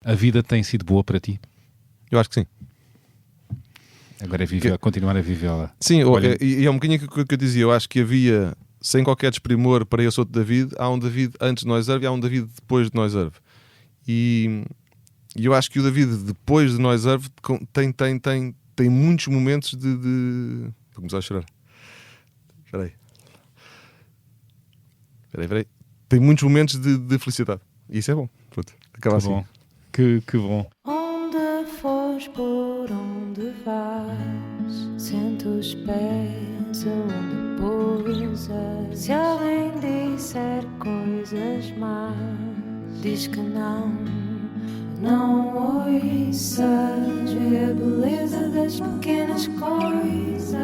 A vida tem sido boa para ti? Eu acho que sim. Agora é continuar a vivê-la. Sim, e é um bocadinho que eu dizia. Eu acho que havia, sem qualquer desprimor para esse outro David, há um David antes de Noiserve e há um David depois de Noiserve. E eu acho que o David depois de Noiserve tem muitos momentos de... Vou começar a chorar. Espera aí. Tem muitos momentos de felicidade. E isso é bom. Pronto, acaba assim. Bom. Que bom. Onde fores, por onde vais, sente os pés aonde pousas. Se alguém disser coisas más, diz que não ouças. Vê a beleza das pequenas coisas,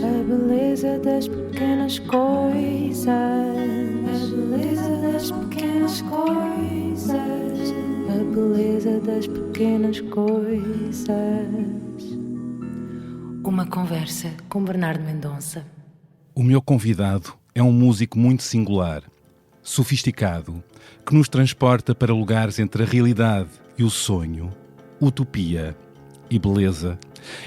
a beleza das pequenas coisas, a beleza das pequenas coisas, a beleza das pequenas coisas. Uma conversa com Bernardo Mendonça. O meu convidado é um músico muito singular, sofisticado, que nos transporta para lugares entre a realidade e o sonho, utopia e beleza,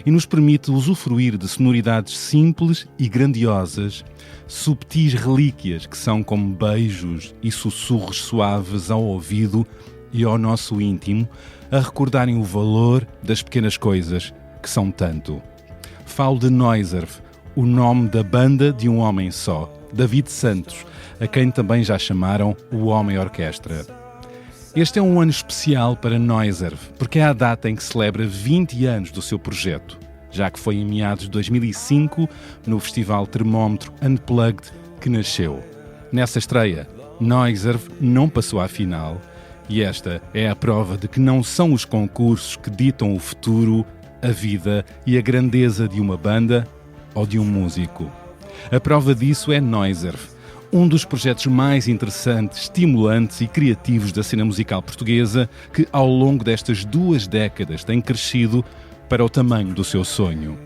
e nos permite usufruir de sonoridades simples e grandiosas, subtis relíquias que são como beijos e sussurros suaves ao ouvido e ao nosso íntimo, a recordarem o valor das pequenas coisas que são tanto. Falo de Noiserve, o nome da banda de um homem só, David Santos, a quem também já chamaram o Homem Orquestra. Este é um ano especial para Noiserve, porque é a data em que celebra 20 anos do seu projeto, já que foi em meados de 2005, no Festival Termómetro Unplugged, que nasceu. Nessa estreia, Noiserve não passou à final, e esta é a prova de que não são os concursos que ditam o futuro, a vida e a grandeza de uma banda ou de um músico. A prova disso é Noiserve, um dos projetos mais interessantes, estimulantes e criativos da cena musical portuguesa, que ao longo destas 2 décadas tem crescido para o tamanho do seu sonho.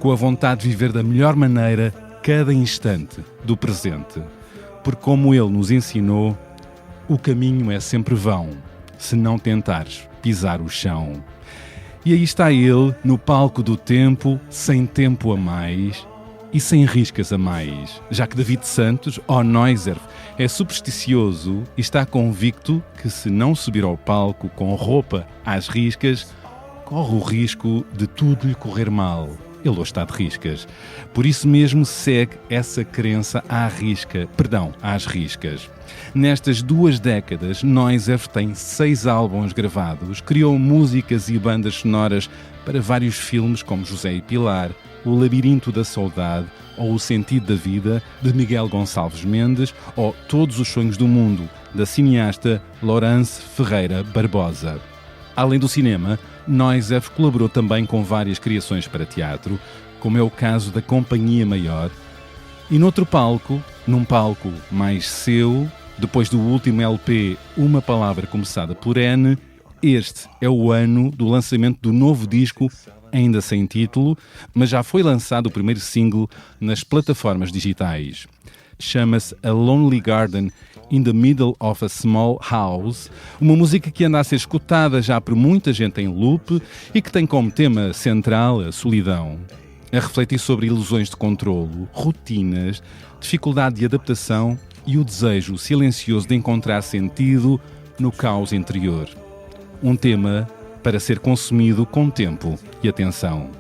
Com a vontade de viver da melhor maneira cada instante do presente. Porque como ele nos ensinou, o caminho é sempre vão, se não tentares pisar o chão. E aí está ele, no palco do tempo, sem tempo a mais e sem riscas a mais, já que David Santos, ou Noiserve, é supersticioso e está convicto que se não subir ao palco com roupa às riscas, corre o risco de tudo lhe correr mal. Ele hoje está de riscas. Por isso mesmo segue essa crença às riscas. Nestas 2 décadas, Noiserve tem 6 álbuns gravados, criou músicas e bandas sonoras para vários filmes como José e Pilar, O Labirinto da Saudade ou O Sentido da Vida, de Miguel Gonçalves Mendes, ou Todos os Sonhos do Mundo, da cineasta Laurence Ferreira Barbosa. Além do cinema, Noiserve colaborou também com várias criações para teatro, como é o caso da Companhia Maior, e num palco mais seu, depois do último LP Uma Palavra Começada por N, este é o ano do lançamento do novo disco, ainda sem título, mas já foi lançado o primeiro single nas plataformas digitais. Chama-se A Lonely Garden in the Middle of a Small House, uma música que anda a ser escutada já por muita gente em loop e que tem como tema central a solidão, a refletir sobre ilusões de controlo, rotinas, dificuldade de adaptação e o desejo silencioso de encontrar sentido no caos interior. Um tema para ser consumido com tempo e atenção.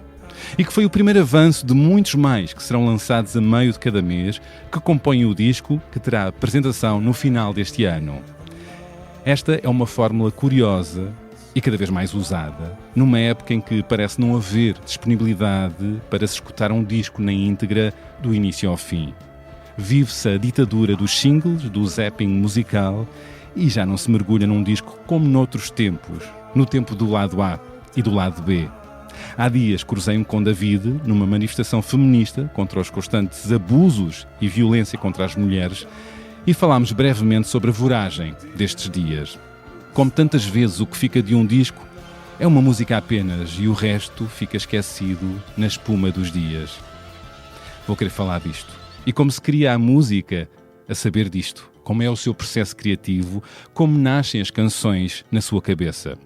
E que foi o primeiro avanço de muitos mais que serão lançados a meio de cada mês, que compõem o disco, que terá apresentação no final deste ano. Esta é uma fórmula curiosa e cada vez mais usada, numa época em que parece não haver disponibilidade para se escutar um disco na íntegra do início ao fim. Vive-se a ditadura dos singles, do zapping musical, e já não se mergulha num disco como noutros tempos, no tempo do lado A e do lado B. Há dias cruzei-me com David numa manifestação feminista contra os constantes abusos e violência contra as mulheres e falámos brevemente sobre a voragem destes dias. Como tantas vezes o que fica de um disco é uma música apenas e o resto fica esquecido na espuma dos dias. Vou querer falar disto. E como se cria a música a saber disto. como é o seu processo criativo, como nascem as canções na sua cabeça.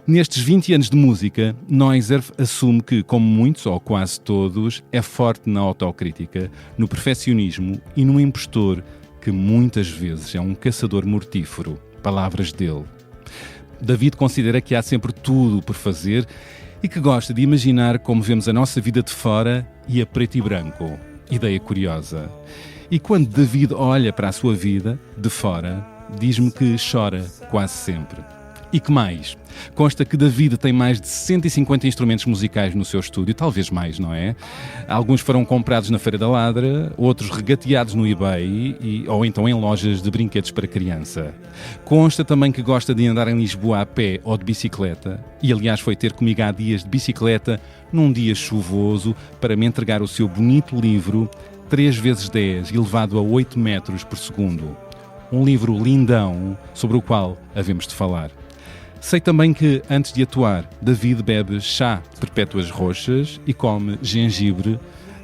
Nestes 20 anos de música, Noiserve assume que, como muitos ou quase todos, é forte na autocrítica, no perfeccionismo e no impostor, que muitas vezes é um caçador mortífero. Palavras dele. David considera que há sempre tudo por fazer e que gosta de imaginar como vemos a nossa vida de fora e a preto e branco. Ideia curiosa. E quando David olha para a sua vida, de fora, diz-me que chora quase sempre. E que mais? Consta que David tem mais de 150 instrumentos musicais no seu estúdio, talvez mais, não é? Alguns foram comprados na Feira da Ladra, outros regateados no eBay ou então em lojas de brinquedos para criança. Consta também que gosta de andar em Lisboa a pé ou de bicicleta, e aliás foi ter comigo há dias de bicicleta, num dia chuvoso, para me entregar o seu bonito livro 3x10, elevado a 8 metros por segundo. Um livro lindão sobre o qual havemos de falar. Sei também que, antes de atuar, David bebe chá de perpétuas roxas e come gengibre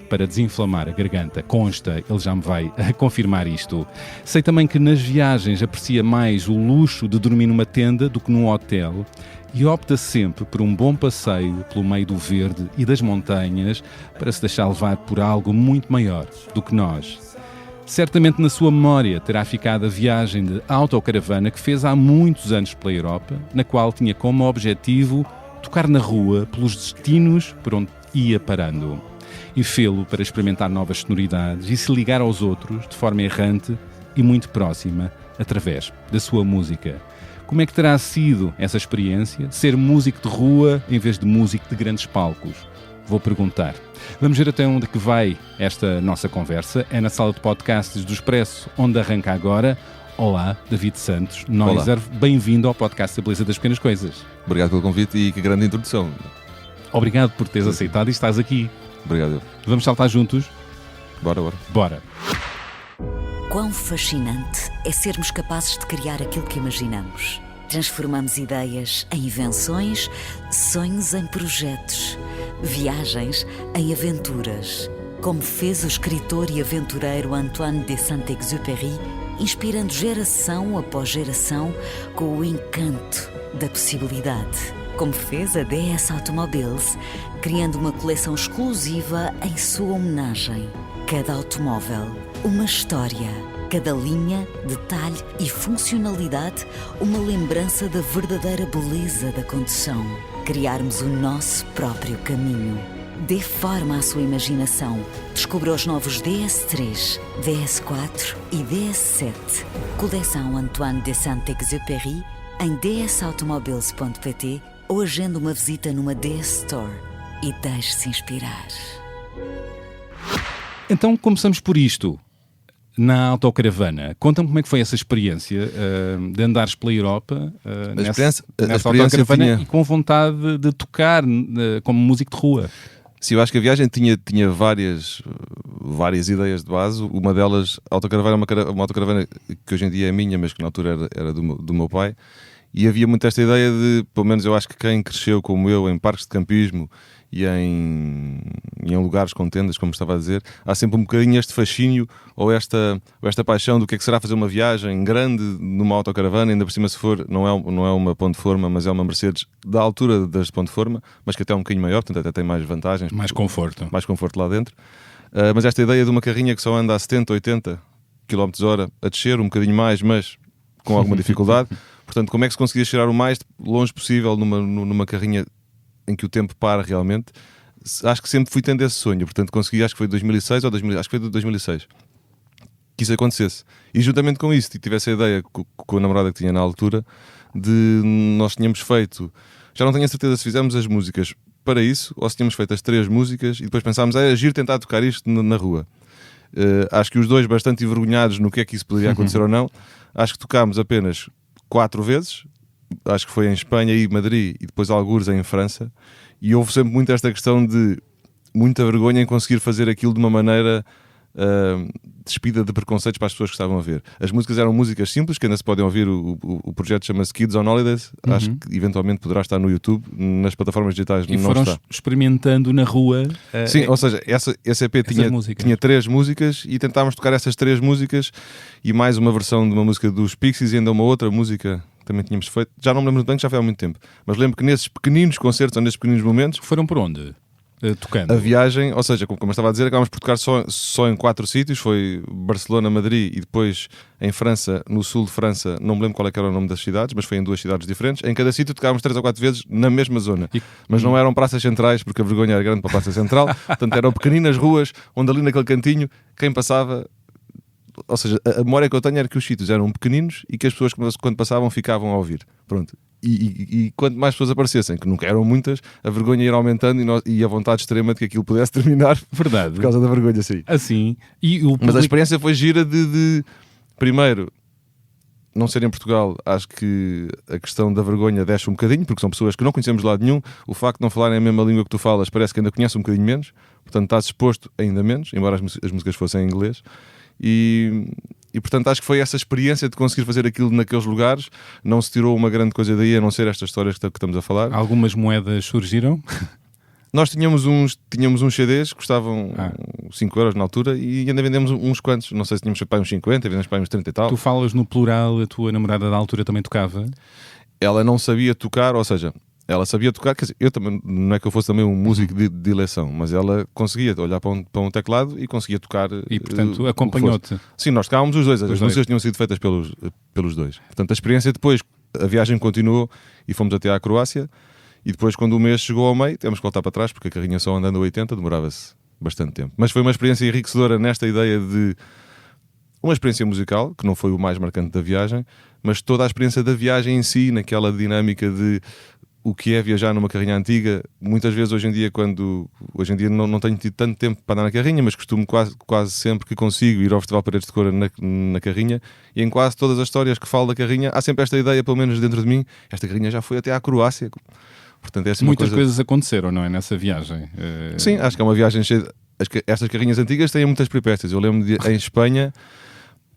para desinflamar a garganta. Consta, ele já me vai confirmar isto. Sei também que nas viagens aprecia mais o luxo de dormir numa tenda do que num hotel e opta sempre por um bom passeio pelo meio do verde e das montanhas para se deixar levar por algo muito maior do que nós. Certamente na sua memória terá ficado a viagem de autocaravana que fez há muitos anos pela Europa, na qual tinha como objetivo tocar na rua pelos destinos por onde ia parando. E fê-lo para experimentar novas sonoridades e se ligar aos outros de forma errante e muito próxima através da sua música. Como é que terá sido essa experiência? Ser músico de rua em vez de músico de grandes palcos? Vou perguntar. Vamos ver até onde que vai esta nossa conversa. É na sala de podcasts do Expresso, onde arranca agora. Olá, David Santos, Noiserve, bem-vindo ao podcast da Beleza das Pequenas Coisas. Obrigado pelo convite e que grande introdução. Obrigado por teres aceitado e estás aqui. Obrigado. Vamos saltar juntos? Bora. Quão fascinante é sermos capazes de criar aquilo que imaginamos. Transformamos ideias em invenções, sonhos em projetos, viagens em aventuras, como fez o escritor e aventureiro Antoine de Saint-Exupéry, inspirando geração após geração com o encanto da possibilidade. Como fez a DS Automobiles, criando uma coleção exclusiva em sua homenagem. Cada automóvel, uma história. Cada linha, detalhe e funcionalidade, uma lembrança da verdadeira beleza da condução. Criarmos o nosso próprio caminho. Dê forma à sua imaginação. Descubra os novos DS3, DS4 e DS7. Coleção Antoine de Saint-Exupéry em dsautomobiles.pt ou agende uma visita numa DS Store e deixe-se inspirar. Então começamos por isto. Na autocaravana, conta-me como é que foi essa experiência de andares pela Europa nessa autocaravana e com vontade de tocar como músico de rua. Sim, eu acho que a viagem tinha várias ideias de base. Uma delas, a autocaravana é uma autocaravana que hoje em dia é minha, mas que na altura era do meu pai. E havia muito esta ideia de, pelo menos eu acho que quem cresceu como eu em parques de campismo e em lugares com tendas, como estava a dizer, há sempre um bocadinho este fascínio ou esta paixão do que é que será fazer uma viagem grande numa autocaravana, ainda por cima se for, não é uma ponte de forma, mas é uma Mercedes da altura das de ponte de forma, mas que até é um bocadinho maior, portanto até tem mais vantagens. Mais conforto lá dentro. Mas esta ideia de uma carrinha que só anda a 70, 80 km/h a descer, um bocadinho mais, mas com alguma dificuldade. Portanto, como é que se conseguia chegar o mais longe possível numa carrinha em que o tempo para realmente? Acho que sempre fui tendo esse sonho. Portanto, consegui, acho que foi 2006 ou 2000, acho que foi de 2006 que isso acontecesse. E juntamente com isso, tive essa ideia com a namorada que tinha na altura de nós tínhamos feito, já não tenho a certeza se fizemos as músicas para isso ou se tínhamos feito as 3 músicas e depois pensámos, agir tentar tocar isto na rua. Acho que os dois bastante envergonhados no que é que isso poderia acontecer ou não. Acho que tocámos apenas 4 vezes, acho que foi em Espanha e Madrid e depois algures em França, e houve sempre muito esta questão de muita vergonha em conseguir fazer aquilo de uma maneira despida de preconceitos para as pessoas que estavam a ver. As músicas eram músicas simples, que ainda se podem ouvir. O projeto chama-se Kids on Holidays. Acho que eventualmente poderá estar no YouTube, nas plataformas digitais E não foram está. experimentando na rua. Sim, ou seja, esse EP tinha 3 músicas e tentámos tocar essas 3 músicas e mais uma versão de uma música dos Pixies e ainda uma outra música que também tínhamos feito. Já não me lembro muito bem, que já foi há muito tempo. Mas lembro que nesses pequeninos concertos ou nesses pequeninos momentos. Foram por onde? Tocando? A viagem, ou seja, como eu estava a dizer, acabámos por tocar só em 4 sítios. Foi Barcelona, Madrid e depois em França, no sul de França, não me lembro qual é que era o nome das cidades, mas foi em 2 cidades diferentes. Em cada sítio tocávamos 3 ou 4 vezes na mesma zona. Mas não eram praças centrais, porque a vergonha era grande para a praça central. Portanto, eram pequeninas ruas, onde ali naquele cantinho, quem passava... Ou seja, a memória que eu tenho era que os sítios eram pequeninos e que as pessoas, quando passavam, ficavam a ouvir. Pronto. E quanto mais pessoas aparecessem, que nunca eram muitas, a vergonha ia aumentando e a vontade extrema de que aquilo pudesse terminar. Verdade. Por causa da vergonha, sim. Assim. E o público... Mas a experiência foi gira primeiro, não ser em Portugal. Acho que a questão da vergonha desce um bocadinho, porque são pessoas que não conhecemos de lado nenhum. O facto de não falarem a mesma língua que tu falas parece que ainda conhece um bocadinho menos. Portanto, estás exposto ainda menos, embora as músicas fossem em inglês. E portanto acho que foi essa experiência de conseguir fazer aquilo naqueles lugares. Não se tirou uma grande coisa daí, a não ser estas histórias que estamos a falar. Algumas moedas surgiram? Nós tínhamos uns CDs que custavam 5 euros na altura e ainda vendemos uns quantos. Não sei se tínhamos para uns 50, vendemos para uns 30 e tal. Tu falas no plural, a tua namorada da altura também tocava? Ela não sabia tocar, ou seja, ela sabia tocar, quer dizer, eu também, não é que eu fosse também um músico de eleição, mas ela conseguia olhar para um teclado e conseguia tocar. E portanto acompanhou-te? Sim, nós tocávamos os dois, as músicas tinham sido feitas pelos dois. Portanto, a experiência depois, a viagem continuou e fomos até à Croácia. E depois, quando o mês chegou ao meio, temos que voltar para trás, porque a carrinha só andando a 80 demorava-se bastante tempo. Mas foi uma experiência enriquecedora nesta ideia de uma experiência musical, que não foi o mais marcante da viagem, mas toda a experiência da viagem em si, naquela dinâmica de o que é viajar numa carrinha antiga. Muitas vezes hoje em dia não tenho tido tanto tempo para andar na carrinha, mas costumo quase sempre que consigo ir ao Festival Paredes de Cora na carrinha, e em quase todas as histórias que falo da carrinha há sempre esta ideia, pelo menos dentro de mim, esta carrinha já foi até à Croácia. Portanto, é assim muitas coisas aconteceram, não é, nessa viagem? Sim, acho que é uma viagem cheia de... Estas carrinhas antigas têm muitas peripécias. Eu lembro em Espanha,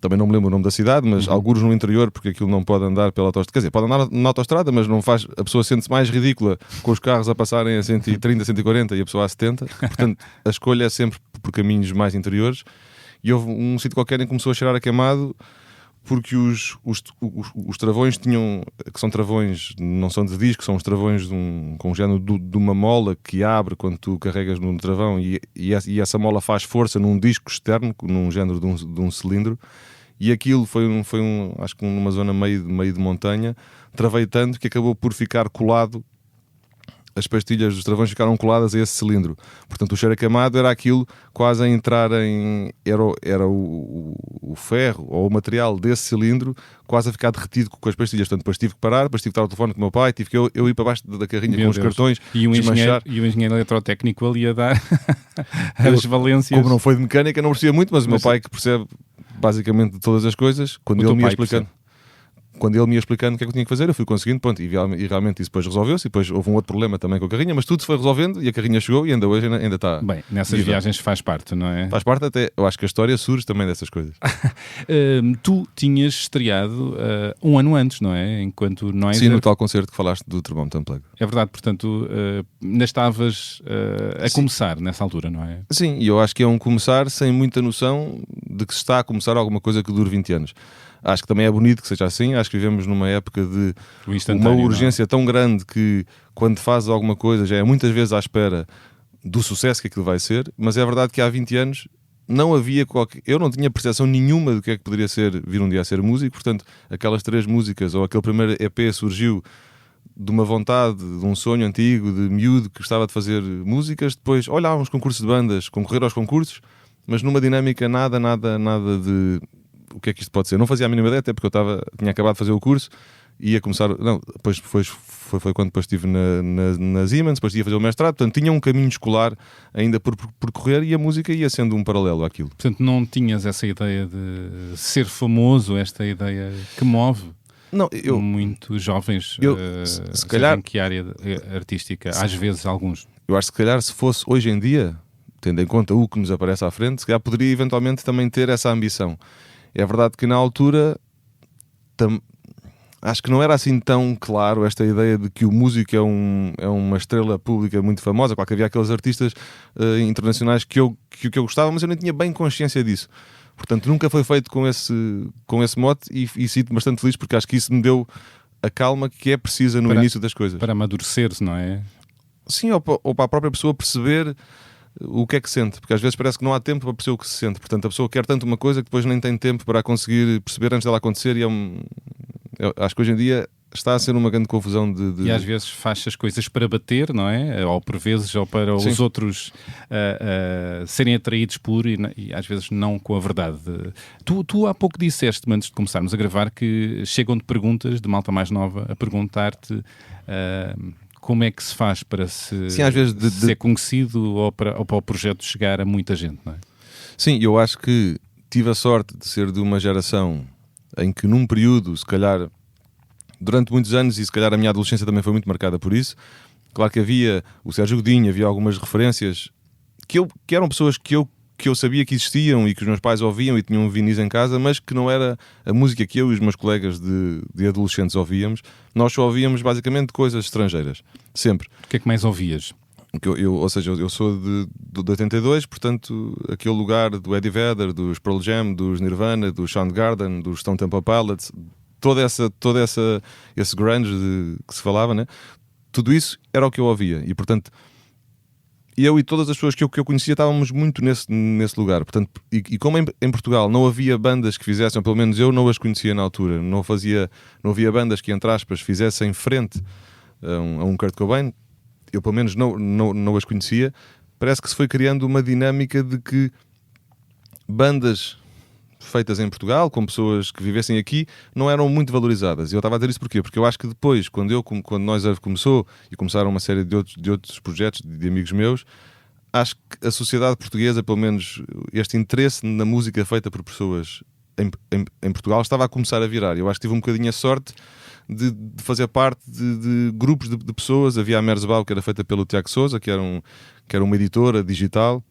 também não me lembro o nome da cidade, mas alguns no interior, porque aquilo não pode andar pela autoestrada. Quer dizer, pode andar na autoestrada, mas não faz. A pessoa sente-se mais ridícula com os carros a passarem a 130, 140 e a pessoa a 70. Portanto, a escolha é sempre por caminhos mais interiores. E houve um sítio qualquer em que começou a cheirar a queimado, porque os travões tinham, que são travões, não são de disco, são os travões com um género de uma mola que abre quando tu carregas no travão, e essa mola faz força num disco externo, num género de um cilindro. E aquilo foi acho que numa zona meio de montanha, travei tanto que acabou por ficar colado. As pastilhas dos travões ficaram coladas a esse cilindro. Portanto, o cheiro a queimado era aquilo quase a entrar em... Era o ferro ou o material desse cilindro quase a ficar derretido com as pastilhas. Portanto, depois tive que parar, depois tive que estar ao telefone com o meu pai, tive que eu ir para baixo da carrinha com os cartões, e o engenheiro eletrotécnico ali a dar as valências. Como não foi de mecânica, não percebia muito, mas o meu pai, que percebe basicamente de todas as coisas, quando ele me ia explicando... Quando ele me ia explicando o que é que eu tinha que fazer, eu fui conseguindo, pronto, e realmente isso depois resolveu-se. E depois houve um outro problema também com a carrinha, mas tudo se foi resolvendo e a carrinha chegou e ainda hoje ainda está. Bem, nessas viagens faz parte, não é? Faz parte, até eu acho que a história surge também dessas coisas. Tu tinhas estreado um ano antes, não é? Enquanto nós... Sim, no tal concerto que falaste do Termómetro Unplugged. É verdade, portanto, ainda estavas a começar nessa altura, não é? Sim, e eu acho que é um começar sem muita noção de que se está a começar alguma coisa que dure 20 anos. Acho que também é bonito que seja assim. Acho que vivemos numa época de uma urgência tão grande que quando fazes alguma coisa já é muitas vezes à espera do sucesso que aquilo vai ser. Mas é verdade que há 20 anos não havia eu não tinha percepção nenhuma do que é que poderia vir um dia a ser músico. Portanto, aquelas 3 músicas ou aquele primeiro EP surgiu de uma vontade, de um sonho antigo, de miúdo que gostava de fazer músicas. Depois olhávamos concursos de bandas, concorrer aos concursos, mas numa dinâmica nada de... O que é que isto pode ser? Não fazia a mínima ideia, até porque eu tinha acabado de fazer o curso e ia começar... Não, depois foi quando depois estive na Siemens, depois ia fazer o mestrado, portanto tinha um caminho escolar ainda por percorrer e a música ia sendo um paralelo àquilo. Portanto não tinhas essa ideia de ser famoso, esta ideia que move muitos jovens, se calhar, em que área artística, às vezes alguns. Eu acho que se calhar se fosse hoje em dia... tendo em conta o que nos aparece à frente, se calhar poderia eventualmente também ter essa ambição. É verdade que na altura acho que não era assim tão claro esta ideia de que o músico é uma estrela pública muito famosa. Claro que havia aqueles artistas internacionais que eu gostava, mas eu nem tinha bem consciência disso. Portanto, nunca foi feito com esse mote e sinto-me bastante feliz porque acho que isso me deu a calma que é precisa no início das coisas. Para amadurecer-se, não é? Sim, ou para a própria pessoa perceber o que é que sente, porque às vezes parece que não há tempo para perceber o que se sente. Portanto, a pessoa quer tanto uma coisa que depois nem tem tempo para conseguir perceber antes dela acontecer, e eu acho que hoje em dia está a ser uma grande confusão E às vezes faz as coisas para bater, não é? Ou por vezes, ou para os outros serem atraídos por, e às vezes não com a verdade. Tu há pouco disseste-me, antes de começarmos a gravar, que chegam-te perguntas de malta mais nova a perguntar-te como é que se faz para às vezes ser conhecido ou para o projeto chegar a muita gente, não é? Sim, eu acho que tive a sorte de ser de uma geração em que num período, se calhar durante muitos anos, e se calhar a minha adolescência também foi muito marcada por isso. Claro que havia o Sérgio Godinho, havia algumas referências que eram pessoas que eu sabia que existiam e que os meus pais ouviam e tinham vinis em casa, mas que não era a música que eu e os meus colegas de adolescentes ouvíamos. Nós só ouvíamos basicamente coisas estrangeiras, sempre. O que é que mais ouvias? Ou seja, eu sou de 82, portanto, aquele lugar do Eddie Vedder, dos Pearl Jam, dos Nirvana, do Soundgarden, dos Stone Temple Pilots, todo esse grunge que se falava, né? Tudo isso era o que eu ouvia. E, portanto, eu e todas as pessoas que eu conhecia estávamos muito nesse lugar. Portanto, e como em Portugal não havia bandas que fizessem, ou pelo menos eu não as conhecia na altura, não havia bandas que, entre aspas, fizessem frente a um Kurt Cobain, eu pelo menos não as conhecia. Parece que se foi criando uma dinâmica de que bandas feitas em Portugal, com pessoas que vivessem aqui, não eram muito valorizadas. E eu estava a dizer isso porquê? Porque eu acho que depois, quando Nós começou, e começaram uma série de outros projetos de amigos meus, acho que a sociedade portuguesa, pelo menos este interesse na música feita por pessoas em Portugal, estava a começar a virar. Eu acho que tive um bocadinho a sorte de fazer parte de grupos de pessoas. Havia a Merzbau, que era feita pelo Tiago Sousa, que era uma editora digital,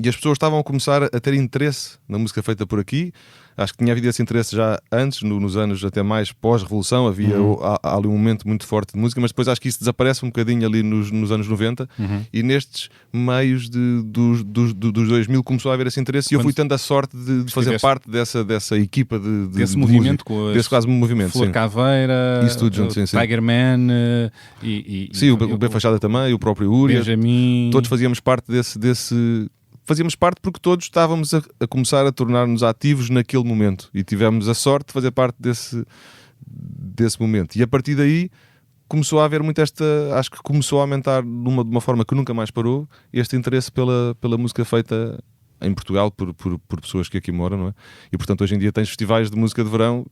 e as pessoas estavam a começar a ter interesse na música feita por aqui. Acho que tinha havido esse interesse já antes, nos anos até mais pós-revolução. Havia há ali um momento muito forte de música, mas depois acho que isso desaparece um bocadinho ali nos anos 90, e nestes meios dos 2000 começou a haver esse interesse, e eu fui tendo a sorte de fazer parte dessa equipa desse movimento, com desse quase movimento. Flor Caveira, isso tudo junto, sim. Tigerman, sim, o B Fachada também, o próprio Uri, Benjamin. Todos fazíamos parte desse fazíamos parte porque todos estávamos a começar a tornar-nos ativos naquele momento, e tivemos a sorte de fazer parte desse momento. E a partir daí começou a haver muito acho que começou a aumentar de uma forma que nunca mais parou, este interesse pela música feita em Portugal por pessoas que aqui moram, não é? E portanto hoje em dia tens festivais de música de verão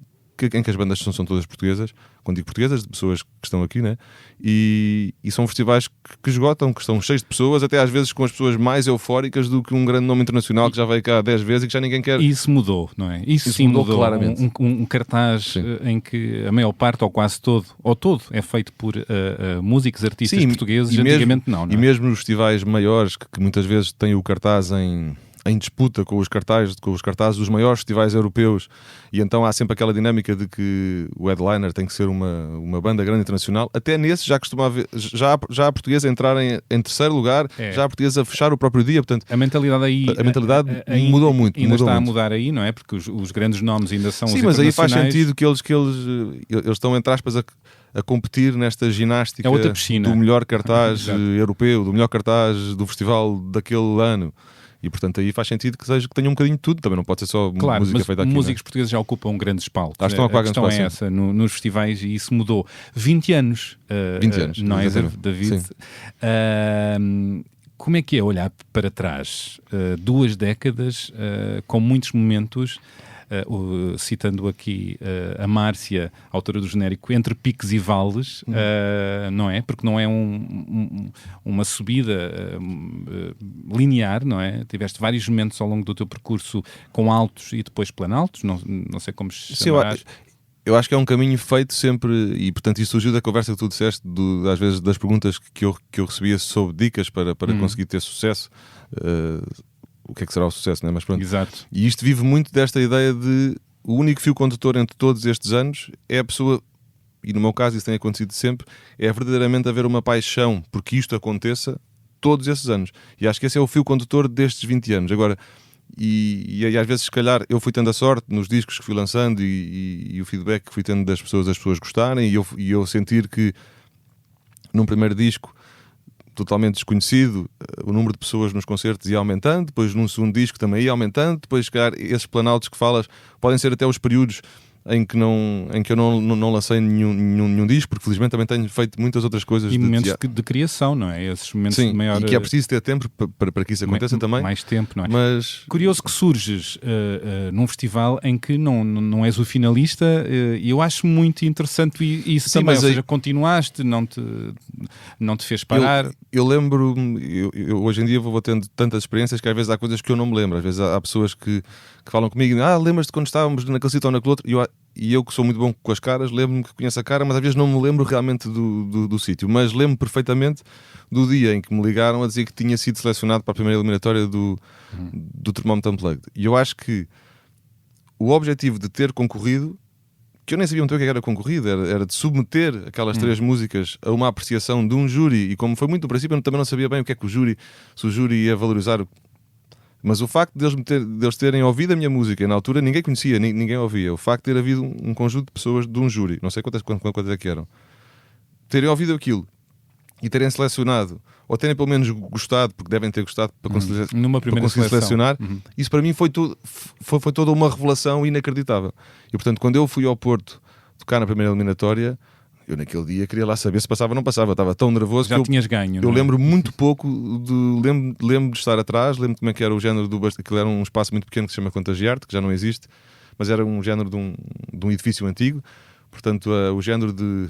em que as bandas são todas portuguesas, quando digo portuguesas, de pessoas que estão aqui, né? E são festivais que esgotam, que estão cheios de pessoas, até às vezes com as pessoas mais eufóricas do que um grande nome internacional que já veio cá 10 vezes e que já ninguém quer. E isso mudou, não é? Isso sim mudou claramente. Um cartaz em que a maior parte, ou quase todo, é feito por músicos, artistas portugueses, antigamente não é? E mesmo nos festivais maiores, que muitas vezes têm o cartaz em disputa com os cartazes dos maiores festivais europeus, e então há sempre aquela dinâmica de que o headliner tem que ser uma banda grande internacional. Até nesse já costuma haver, já há portugueses a entrar em terceiro lugar, já há portugueses a fechar o próprio dia. Portanto, a mentalidade aí mudou muito. Ainda está a mudar aí, não é? Porque os grandes nomes ainda são os internacionais. Sim, mas aí faz sentido que eles estão, entre aspas, a competir nesta ginástica do melhor cartaz europeu, do melhor cartaz do festival daquele ano. E portanto aí faz sentido que tenha um bocadinho de tudo. Também não pode ser só música feita aqui. Músicos portugueses já ocupam grandes palcos. Estão a questão é essa, nos festivais, e isso mudou. 20 anos. 20 anos. Não é, David? Como é que é olhar para trás? 2 décadas, com muitos momentos, citando aqui a Márcia, autora do genérico, entre picos e vales, não é? Porque não é uma subida linear, não é? Tiveste vários momentos ao longo do teu percurso com altos e depois planaltos, não sei como chamarás. eu acho que é um caminho feito sempre, e portanto isso surgiu da conversa que tu disseste, às vezes das perguntas que eu recebia sobre dicas para conseguir ter sucesso. O que é que será o sucesso, não é? Mas pronto. Exato. E isto vive muito desta ideia de o único fio condutor entre todos estes anos é a pessoa, e no meu caso isso tem acontecido sempre, é verdadeiramente haver uma paixão porque isto aconteça todos esses anos. E acho que esse é o fio condutor destes 20 anos. Agora, e às vezes, se calhar, eu fui tendo a sorte nos discos que fui lançando e o feedback que fui tendo das pessoas gostarem, e eu sentir que num primeiro disco totalmente desconhecido, o número de pessoas nos concertos ia aumentando, depois num segundo disco também ia aumentando, depois, se calhar, esses planaltos que falas podem ser até os períodos em que eu não lancei nenhum disco, porque felizmente também tenho feito muitas outras coisas. E momentos de criação, não é? Esses momentos sim, de maior... e que é preciso ter tempo para que isso aconteça também. Mais tempo, não é? Mas... Curioso que surges num festival em que não és o finalista, e eu acho muito interessante isso sim, também, mas ou seja, continuaste, não te fez parar. Eu lembro-me, eu hoje em dia vou tendo tantas experiências que às vezes há coisas que eu não me lembro. Às vezes há pessoas que falam comigo, lembras-te quando estávamos naquele sítio ou naquele outro? E eu que sou muito bom com as caras, lembro-me que conheço a cara, mas às vezes não me lembro realmente do sítio. Mas lembro perfeitamente do dia em que me ligaram a dizer que tinha sido selecionado para a primeira eliminatória do Termómetro Unplugged. E eu acho que o objetivo de ter concorrido, que eu nem sabia muito bem o que era concorrido, era de submeter aquelas 3 músicas a uma apreciação de um júri, e como foi muito no princípio, eu também não sabia bem o que é que se o júri ia valorizar. Mas o facto deles terem ouvido a minha música, e na altura ninguém conhecia, ninguém ouvia, o facto de ter havido um conjunto de pessoas de um júri, não sei quantas é que eram, terem ouvido aquilo e terem selecionado, ou terem pelo menos gostado, porque devem ter gostado para conseguir selecionar, isso para mim foi toda uma revelação inacreditável. E portanto, quando eu fui ao Porto tocar na primeira eliminatória, eu naquele dia queria lá saber se passava ou não passava. Eu estava tão nervoso já que tinhas ganho. Eu lembro muito pouco lembro de estar atrás, lembro como é que era o género do Basta, que era um espaço muito pequeno que se chama Contagiarte, que já não existe, mas era um género de um edifício antigo. Portanto, o género de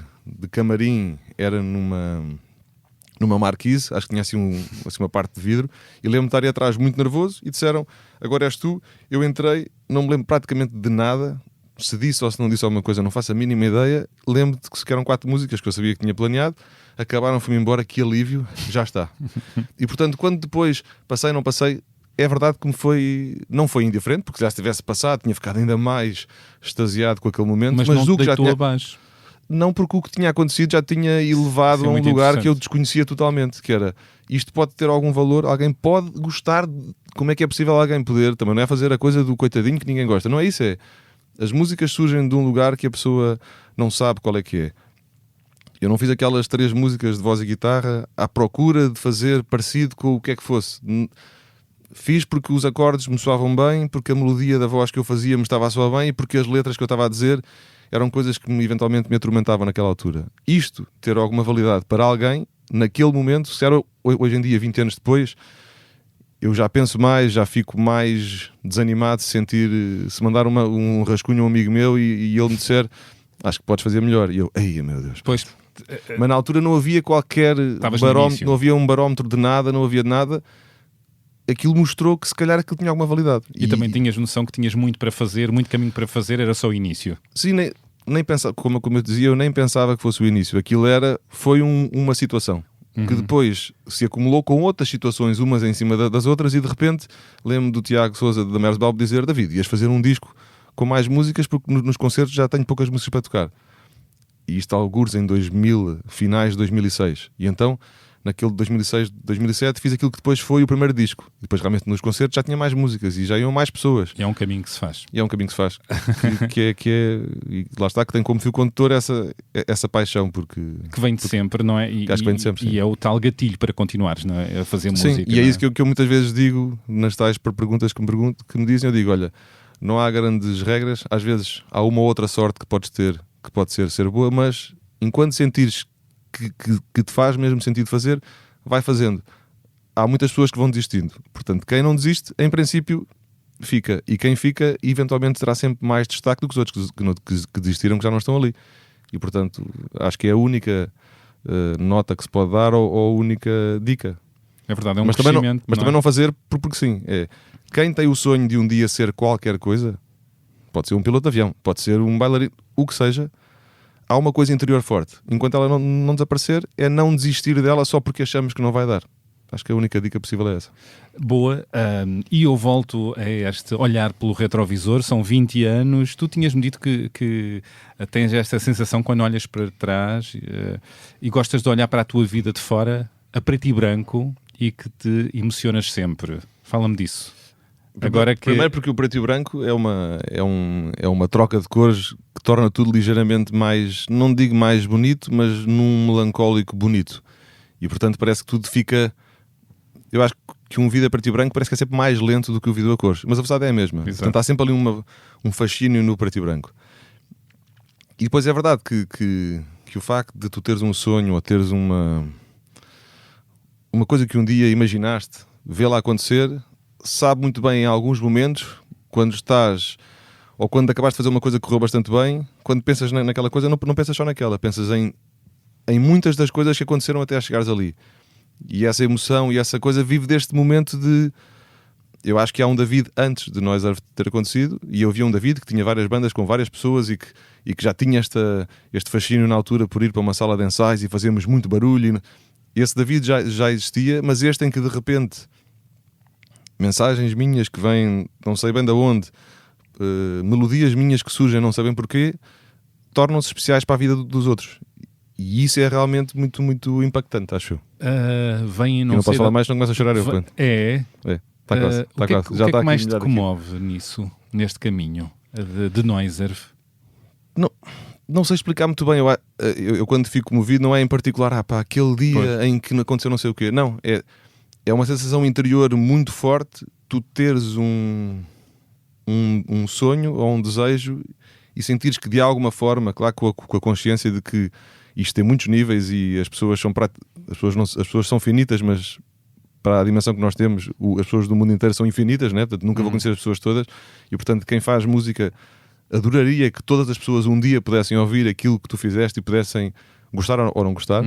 camarim era numa marquise, acho que tinha assim uma parte de vidro, e lembro-me de estar aí atrás muito nervoso e disseram, agora és tu. Eu entrei, não me lembro praticamente de nada. Se disse ou se não disse alguma coisa, não faço a mínima ideia. Lembro-te que eram 4 músicas que eu sabia que tinha planeado, acabaram, fui-me embora, que alívio, já está. E portanto, quando depois passei, não passei, é verdade que não foi indiferente, porque já se tivesse passado, tinha ficado ainda mais extasiado com aquele momento, mas não o que já tinha abaixo. Não, porque o que tinha acontecido já tinha elevado a um lugar que eu desconhecia totalmente, que era, isto pode ter algum valor, alguém pode gostar, como é que é possível alguém poder, também não é fazer a coisa do coitadinho que ninguém gosta, não é isso, as músicas surgem de um lugar que a pessoa não sabe qual é que é. Eu não fiz aquelas 3 músicas de voz e guitarra à procura de fazer parecido com o que é que fosse. Fiz porque os acordes me soavam bem, porque a melodia da voz que eu fazia me estava a soar bem e porque as letras que eu estava a dizer eram coisas que eventualmente me atormentavam naquela altura. Isto ter alguma validade para alguém, naquele momento, se era hoje em dia, 20 anos depois, eu já penso mais, já fico mais desanimado se mandar um rascunho a um amigo meu e ele me disser, acho que podes fazer melhor. E eu, ai meu Deus. Pois, mas na altura não havia qualquer barómetro, não havia um barómetro de nada, não havia de nada. Aquilo mostrou que se calhar aquilo tinha alguma validade. E também tinhas noção que tinhas muito para fazer, muito caminho para fazer, era só o início. Sim, nem pensava, como eu dizia, eu nem pensava que fosse o início. Aquilo foi uma situação. Que depois se acumulou com outras situações, umas em cima das outras, e de repente lembro do Tiago Sousa da Mersbalb dizer, David, ias fazer um disco com mais músicas porque nos concertos já tenho poucas músicas para tocar. E isto algures em finais de 2006. E então, naquele 2006, 2007, fiz aquilo que depois foi o primeiro disco. E depois realmente nos concertos já tinha mais músicas e já iam mais pessoas. E é um caminho que se faz. E lá está, que tem como fio condutor essa paixão, porque... Que vem de sempre, não é? Acho que vem de sempre, sim. E é o tal gatilho para continuares, não é? A fazer música. Sim, e é isso que eu muitas vezes digo nas tais perguntas que me dizem. Eu digo, olha, não há grandes regras, às vezes há uma ou outra sorte que podes ter, que pode ser boa, mas enquanto sentires que te faz mesmo sentido fazer, vai fazendo. Há muitas pessoas que vão desistindo. Portanto, quem não desiste, em princípio, fica. E quem fica, eventualmente, terá sempre mais destaque do que os outros que desistiram, que já não estão ali. E, portanto, acho que é a única nota que se pode dar ou a única dica. É verdade, é um crescimento. Mas também não fazer porque sim. Quem tem o sonho de um dia ser qualquer coisa, pode ser um piloto de avião, pode ser um bailarino, o que seja, há uma coisa interior forte. Enquanto ela não desaparecer, é não desistir dela só porque achamos que não vai dar. Acho que a única dica possível é essa. Boa. E eu volto a este olhar pelo retrovisor. São 20 anos. Tu tinhas-me dito que tens esta sensação quando olhas para trás e gostas de olhar para a tua vida de fora, a preto e branco, e que te emocionas sempre. Fala-me disso. Primeiro porque o preto e branco é uma troca de cores que torna tudo ligeiramente mais, não digo mais bonito, mas num melancólico bonito. E portanto parece que tudo fica... Eu acho que um vídeo a preto e branco parece que é sempre mais lento do que o vídeo a cores. Mas a verdade é a mesma. Exato. Portanto há sempre ali um fascínio no preto e branco. E depois é verdade que o facto de tu teres um sonho ou teres uma coisa que um dia imaginaste, vê-la acontecer, sabe muito bem em alguns momentos, quando estás... Ou quando acabaste de fazer uma coisa que correu bastante bem, quando pensas naquela coisa, não pensas só naquela. Pensas em muitas das coisas que aconteceram até a chegares ali. E essa emoção e essa coisa vive deste momento de... Eu acho que há um David antes de Noise Earth ter acontecido, e eu vi um David que tinha várias bandas com várias pessoas e que já tinha este fascínio na altura por ir para uma sala de ensaios e fazermos muito barulho. Esse David já existia, mas este em que de repente mensagens minhas que vêm, não sei bem de onde, melodias minhas que surgem, não sabem porquê, tornam-se especiais para a vida dos outros. E isso é realmente muito, muito impactante, acho eu. Eu não posso falar mais, não começo a chorar eu. Está quase. O que é que mais te comove nisso, neste caminho de Noise Earth? Não sei explicar muito bem. Eu quando fico comovido não é em particular aquele dia em que aconteceu não sei o quê. Não, é uma sensação interior muito forte. Tu teres um sonho ou um desejo e sentires que de alguma forma, claro, com a consciência de que isto tem muitos níveis e as pessoas são finitas, mas para a dimensão que nós temos, as pessoas do mundo inteiro são infinitas, né? Portanto, nunca vou conhecer as pessoas todas, e portanto quem faz música adoraria que todas as pessoas um dia pudessem ouvir aquilo que tu fizeste e pudessem gostar ou não gostar.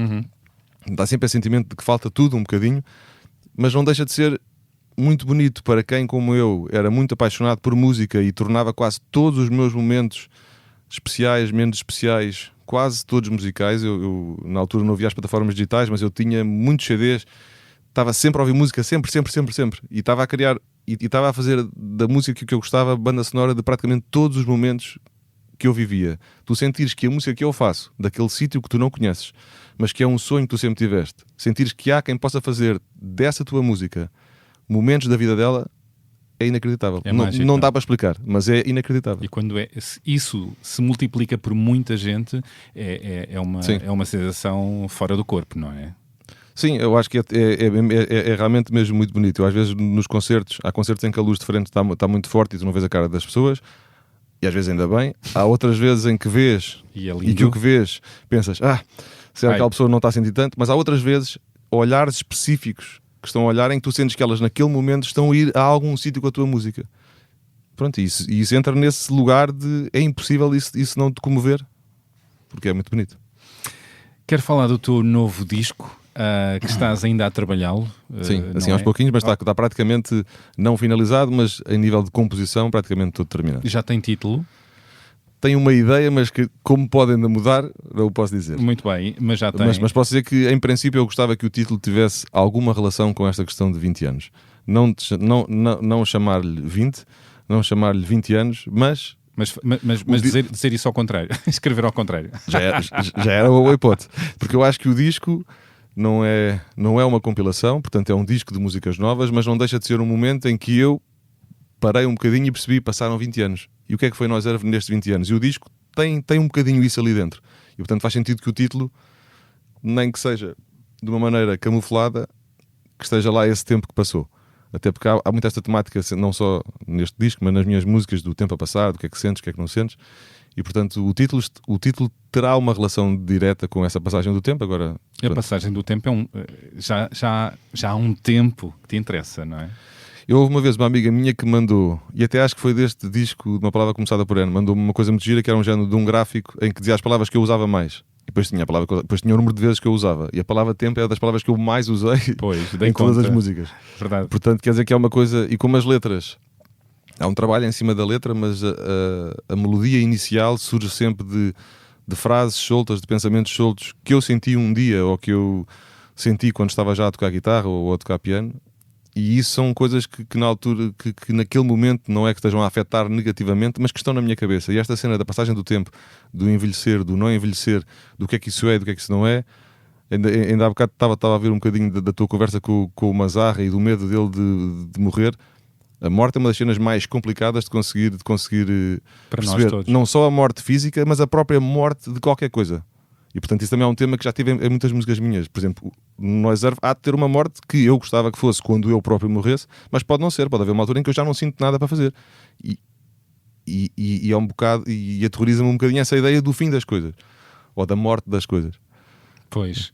Dá sempre esse sentimento de que falta tudo um bocadinho, mas não deixa de ser muito bonito para quem, como eu, era muito apaixonado por música e tornava quase todos os meus momentos especiais, menos especiais, quase todos musicais. Eu na altura não via as plataformas digitais, mas eu tinha muitos CDs, estava sempre a ouvir música, sempre, e estava a criar e estava a fazer da música que eu gostava banda sonora de praticamente todos os momentos que eu vivia. Tu sentires que a música que eu faço, daquele sítio que tu não conheces, mas que é um sonho que tu sempre tiveste, sentires que há quem possa fazer dessa tua música momentos da vida dela, é inacreditável. Não dá para explicar, mas é inacreditável. E quando isso se multiplica por muita gente, é uma sensação fora do corpo, não é? Sim, eu acho que é realmente mesmo muito bonito. Eu, às vezes nos concertos, há concertos em que a luz de frente está muito forte e tu não vês a cara das pessoas, e às vezes ainda bem. Há outras vezes em que vês e que o que vês pensas, se aquela pessoa não está a sentir tanto, mas há outras vezes olhares específicos que estão a olhar em que tu sentes que elas naquele momento estão a ir a algum sítio com a tua música. Pronto, e isso entra nesse lugar de é impossível isso não te comover, porque é muito bonito. Quero falar do teu novo disco, que estás ainda a trabalhá-lo. Sim, assim aos pouquinhos, mas está praticamente não finalizado, mas em nível de composição praticamente tudo terminado. Já tem título? Tenho uma ideia, mas que como pode ainda mudar, não o posso dizer. Muito bem, mas já tem. Mas posso dizer que em princípio eu gostava que o título tivesse alguma relação com esta questão de 20 anos. Não chamar-lhe 20, não chamar-lhe 20 anos, mas dizer isso ao contrário, escrever ao contrário. Já era uma boa hipótese, porque eu acho que o disco não é uma compilação, portanto é um disco de músicas novas, mas não deixa de ser um momento em que eu parei um bocadinho e percebi, passaram 20 anos. E o que é que foi Noise Earth nestes 20 anos? E o disco tem um bocadinho isso ali dentro. E portanto faz sentido que o título, nem que seja de uma maneira camuflada, que esteja lá esse tempo que passou. Até porque há muito esta temática, não só neste disco, mas nas minhas músicas do tempo a passar, do que é que sentes, o que é que não sentes. E portanto o título terá uma relação direta com essa passagem do tempo. Agora, a passagem do tempo já há um tempo que te interessa, não é? Houve uma vez uma amiga minha que mandou, e até acho que foi deste disco, de uma palavra começada por N, mandou-me uma coisa muito gira, que era um género de um gráfico em que dizia as palavras que eu usava mais. E depois tinha o número de vezes que eu usava. E a palavra tempo é das palavras que eu mais usei em todas as músicas. Verdade. Portanto, quer dizer que é uma coisa... E como as letras há um trabalho em cima da letra, mas a melodia inicial surge sempre de frases soltas, de pensamentos soltos que eu senti um dia ou que eu senti quando estava já a tocar guitarra ou a tocar piano. E isso são coisas que na altura, que naquele momento não é que estejam a afetar negativamente, mas que estão na minha cabeça. E esta cena da passagem do tempo, do envelhecer, do não envelhecer, do que é que isso é, do que é que isso não é. Ainda há bocado estava a ver um bocadinho da tua conversa com o Mazarra e do medo dele de morrer. A morte é uma das cenas mais complicadas de conseguir para perceber. nós todos. Não só a morte física, mas a própria morte de qualquer coisa. E portanto isso também é um tema que já tive em muitas músicas minhas. Por exemplo, no Noise Earth há de ter uma morte que eu gostava que fosse quando eu próprio morresse, mas pode não ser, pode haver uma altura em que eu já não sinto nada para fazer. E é um bocado, e aterroriza-me um bocadinho essa ideia do fim das coisas, ou da morte das coisas. Pois,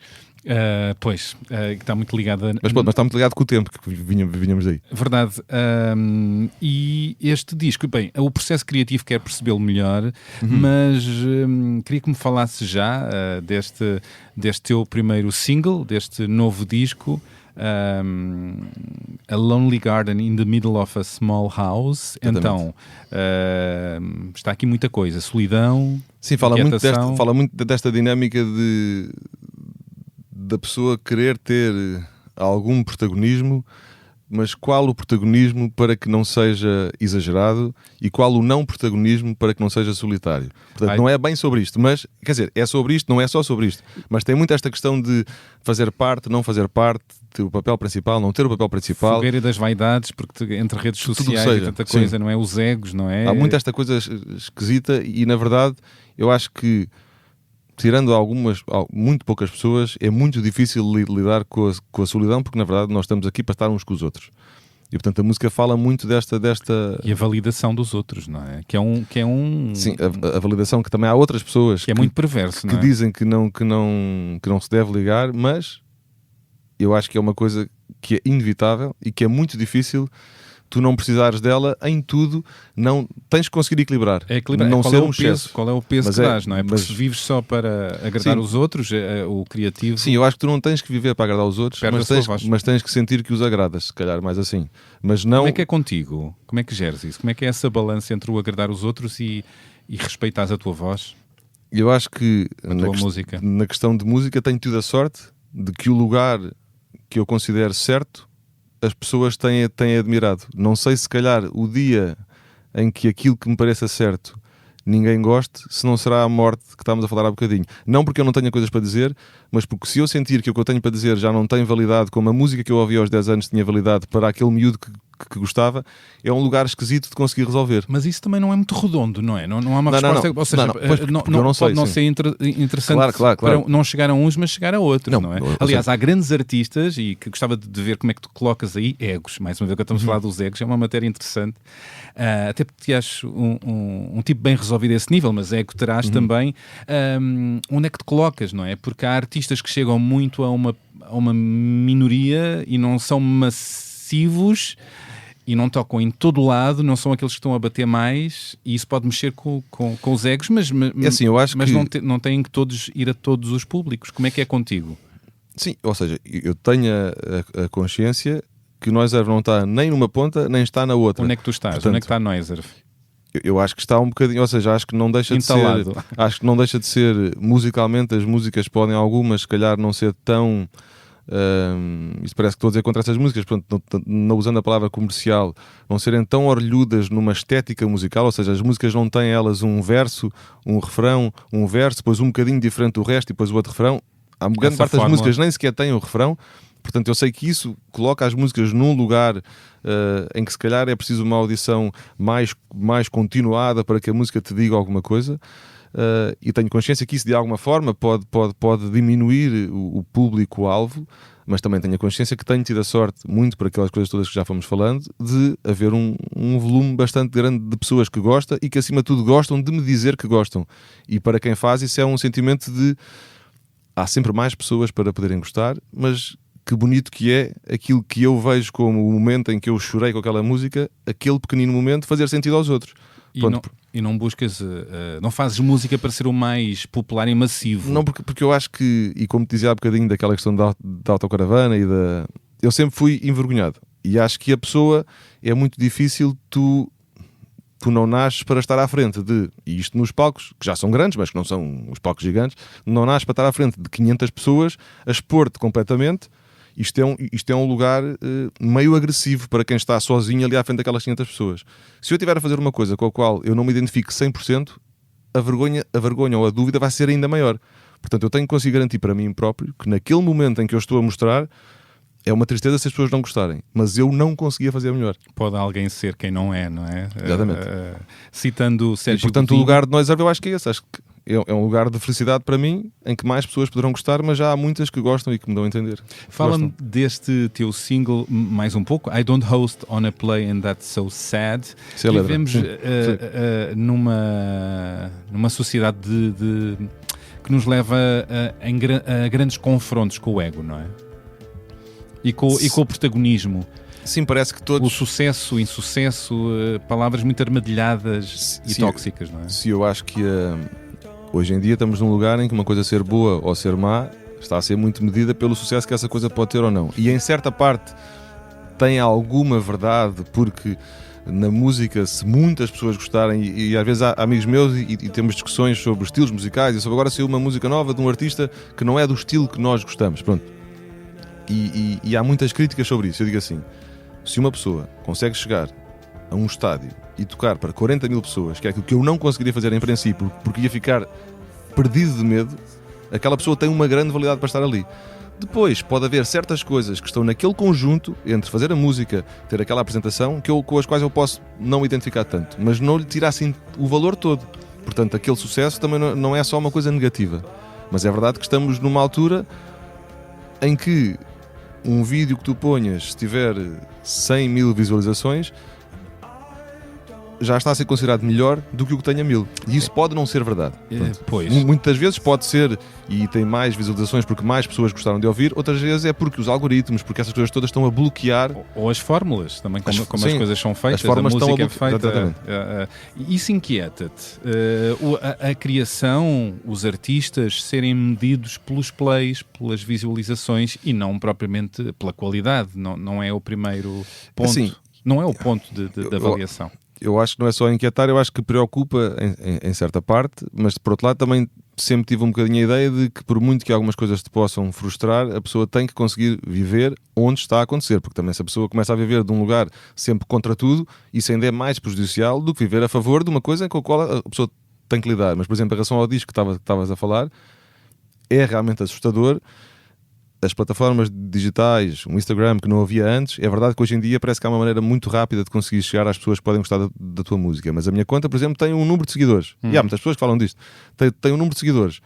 está muito ligada. Mas está muito ligado com o tempo que vinhamos daí. Verdade. E este disco, bem, o processo criativo quer percebê-lo melhor, mas queria que me falasse já deste teu primeiro single, deste novo disco, A Lonely Garden in the Middle of a Small House. Exatamente. Então, está aqui muita coisa, solidão. Sim, fala muito desta dinâmica da pessoa querer ter algum protagonismo, mas qual o protagonismo para que não seja exagerado e qual o não protagonismo para que não seja solitário. Portanto, não é bem sobre isto, mas, quer dizer, é sobre isto, não é só sobre isto, mas tem muito esta questão de fazer parte, não fazer parte, ter o papel principal, não ter o papel principal. Fogueira das vaidades, porque entre redes sociais seja, e tanta coisa, sim. não é? Os egos, não é? Há muito esta coisa esquisita e, na verdade, eu acho que tirando muito poucas pessoas, é muito difícil lidar com a solidão, porque na verdade nós estamos aqui para estar uns com os outros. E portanto a música fala muito desta... E a validação dos outros, não é? Que é um... Sim, a validação que também há outras pessoas que é muito perverso, que não é? dizem que não se deve ligar, mas eu acho que é uma coisa que é inevitável e que é muito difícil tu não precisares dela em tudo, não tens que conseguir equilibrar. É equilibrar. Não qual ser é o um peso, excesso. qual é o peso Mas que dás, não é? Porque mas- se vives só para agradar Sim. os outros, o criativo... Sim, eu acho que tu não tens que viver para agradar os outros, Perde a sua voz. mas tens que sentir que os agradas, se calhar mais assim. Mas não... Como é que é contigo? Como é que geres isso? Como é que é essa balança entre o agradar os outros e respeitares a tua voz? Eu acho que tua música. na questão de música tenho tido a sorte de que o lugar que eu considero certo as pessoas têm admirado. Não sei se calhar o dia em que aquilo que me pareça certo ninguém goste, se não será a morte que estávamos a falar há bocadinho. Não porque eu não tenha coisas para dizer, mas porque se eu sentir que o que eu tenho para dizer já não tem validade, como a música que eu ouvi aos 10 anos tinha validade para aquele miúdo que gostava, é um lugar esquisito de conseguir resolver. Mas isso também não é muito redondo, não é? Não há uma Não, resposta... não. Ou seja, Não, pois, porque eu não sei, pode não sim. ser interessante Claro. para não chegar a uns, mas chegar a outros, não é? Ou Aliás, seja- há grandes artistas, e que gostava de ver como é que tu colocas aí, egos. Mais uma vez que estamos a falar dos egos, é uma matéria interessante. Até porque acho um tipo bem resolvido a esse nível, mas ego terás também. Onde é que te colocas, não é? Porque há artistas que chegam muito a uma minoria e não são massivos e não tocam em todo lado, não são aqueles que estão a bater mais, e isso pode mexer com os egos, mas É assim, eu acho que... não têm que todos ir a todos os públicos. Como é que é contigo? Sim, ou seja, eu tenho a consciência que o Noise Earth não está nem numa ponta, nem está na outra. Onde é que tu estás? Portanto, Onde é que está a Noiser? Eu acho que está um bocadinho, ou seja, acho que não deixa de ser, Entalado. acho que não deixa de ser musicalmente, as músicas podem algumas se calhar não ser tão isso parece que estou a dizer contra essas músicas, portanto, não usando a palavra comercial, não serem tão orlhudas numa estética musical, ou seja, as músicas não têm elas um verso, um refrão, um verso, depois um bocadinho diferente do resto e depois o outro refrão. Há grande parte das músicas nem sequer têm o refrão. Portanto, eu sei que isso coloca as músicas num lugar em que se calhar é preciso uma audição mais continuada para que a música te diga alguma coisa, e tenho consciência que isso de alguma forma pode diminuir o público-alvo, mas também tenho a consciência que tenho tido a sorte, muito por aquelas coisas todas que já fomos falando, de haver um volume bastante grande de pessoas que gostam e que acima de tudo gostam de me dizer que gostam. E para quem faz isso é um sentimento de há sempre mais pessoas para poderem gostar, mas que bonito que é aquilo que eu vejo como o momento em que eu chorei com aquela música, aquele pequenino momento fazer sentido aos outros. E não buscas, não fazes música para ser o mais popular e massivo. Não, porque eu acho que, e como te dizia há bocadinho daquela questão da autocaravana e eu sempre fui envergonhado. E acho que a pessoa é muito difícil tu tu não nasces para estar à frente e isto nos palcos, que já são grandes, mas que não são os palcos gigantes, não nasces para estar à frente de 500 pessoas a expor-te completamente. Isto é um lugar meio agressivo para quem está sozinho ali à frente daquelas 500 pessoas. Se eu estiver a fazer uma coisa com a qual eu não me identifico 100%, a vergonha ou a dúvida vai ser ainda maior. Portanto, eu tenho que conseguir garantir para mim próprio que naquele momento em que eu estou a mostrar, é uma tristeza se as pessoas não gostarem, mas eu não conseguia fazer melhor. Pode alguém ser quem não é, não é? Exatamente. Citando Sérgio E, portanto, Godinho, o lugar de Noise Earth eu acho que é esse. Acho que é um lugar de felicidade para mim, em que mais pessoas poderão gostar, mas já há muitas que gostam e que me dão a entender. Fala-me deste teu single mais um pouco. I don't host on a play and that's so sad. Vivemos numa sociedade que nos leva a grandes confrontos com o ego, não é? E com o protagonismo. Sim, parece que todos... O sucesso, o insucesso, palavras muito armadilhadas e tóxicas, não é? Sim, eu acho que hoje em dia estamos num lugar em que uma coisa ser boa ou ser má está a ser muito medida pelo sucesso que essa coisa pode ter ou não. E em certa parte tem alguma verdade, porque na música, se muitas pessoas gostarem, e às vezes há amigos meus e temos discussões sobre estilos musicais e sobre agora saiu uma música nova de um artista que não é do estilo que nós gostamos, pronto. E há muitas críticas sobre isso. Eu digo assim, se uma pessoa consegue chegar a um estádio e tocar para 40 mil pessoas, que é aquilo que eu não conseguiria fazer em princípio, porque ia ficar perdido de medo, aquela pessoa tem uma grande validade para estar ali. Depois pode haver certas coisas que estão naquele conjunto entre fazer a música, ter aquela apresentação, com as quais eu posso não me identificar tanto, mas não lhe tirar assim o valor todo. Portanto, aquele sucesso também não é só uma coisa negativa, mas é verdade que estamos numa altura em que um vídeo que tu ponhas, se tiver 100 mil visualizações, já está a ser considerado melhor do que o que tenha 1000. E isso pode não ser verdade. Pois. Muitas vezes pode ser e tem mais visualizações porque mais pessoas gostaram de ouvir, outras vezes é porque os algoritmos, porque essas coisas todas estão a bloquear. Ou as fórmulas, também como as coisas são feitas, as formas a música estão é feita. Isso inquieta-te? A criação, os artistas serem medidos pelos plays, pelas visualizações e não propriamente pela qualidade, não é o primeiro ponto, assim, não é o ponto de avaliação. Eu acho que não é só inquietar, eu acho que preocupa em certa parte, mas por outro lado também sempre tive um bocadinho a ideia de que por muito que algumas coisas te possam frustrar, a pessoa tem que conseguir viver onde está a acontecer, porque também se a pessoa começa a viver de um lugar sempre contra tudo, isso ainda é mais prejudicial do que viver a favor de uma coisa com a qual a pessoa tem que lidar. Mas por exemplo, em relação ao disco que estavas a falar, é realmente assustador. As plataformas digitais, o Instagram que não havia antes, é verdade que hoje em dia parece que há uma maneira muito rápida de conseguir chegar às pessoas que podem gostar da tua música, mas a minha conta, por exemplo, tem um número de seguidores, e há muitas pessoas que falam disto, tem um número de seguidores.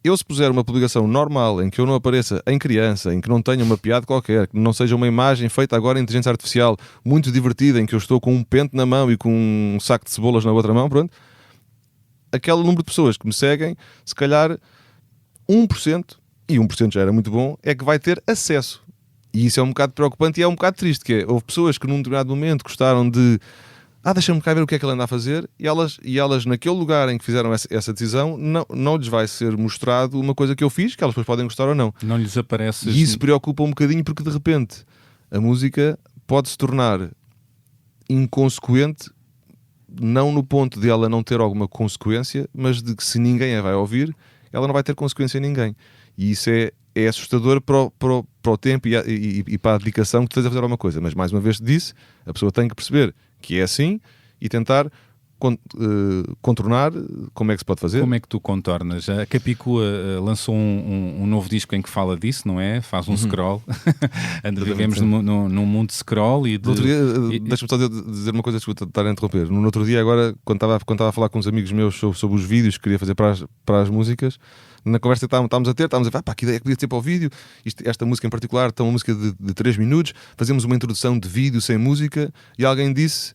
Eu, se puser uma publicação normal, em que eu não apareça em criança, em que não tenha uma piada qualquer, que não seja uma imagem feita agora em inteligência artificial, muito divertida, em que eu estou com um pente na mão e com um saco de cebolas na outra mão, pronto, aquele número de pessoas que me seguem, se calhar 1%, e 1% já era muito bom, é que vai ter acesso. E isso é um bocado preocupante e é um bocado triste, que é, houve pessoas que num determinado momento gostaram de deixa-me cá ver o que é que ele anda a fazer, e elas naquele lugar em que fizeram essa decisão, não lhes vai ser mostrado uma coisa que eu fiz, que elas depois podem gostar ou não. Não lhes aparece. E isso preocupa um bocadinho, porque de repente a música pode se tornar inconsequente, não no ponto de ela não ter alguma consequência, mas de que se ninguém a vai ouvir, ela não vai ter consequência em ninguém. E isso é assustador para o tempo e para a dedicação que tu tens a fazer alguma coisa. Mas mais uma vez disse, a pessoa tem que perceber que é assim e tentar contornar como é que se pode fazer. Como é que tu contornas? A Capicua lançou um novo disco em que fala disso, não é? Faz um scroll. Vivemos num mundo de scroll e de... No outro dia, deixa-me só dizer uma coisa, desculpa estar a interromper. No outro dia, agora, quando estava a falar com uns amigos meus sobre os vídeos que queria fazer para as músicas, na conversa que estávamos a ver, que ideia que podia ter para o vídeo, esta música em particular, uma música de 3 minutos, fazemos uma introdução de vídeo sem música, e alguém disse,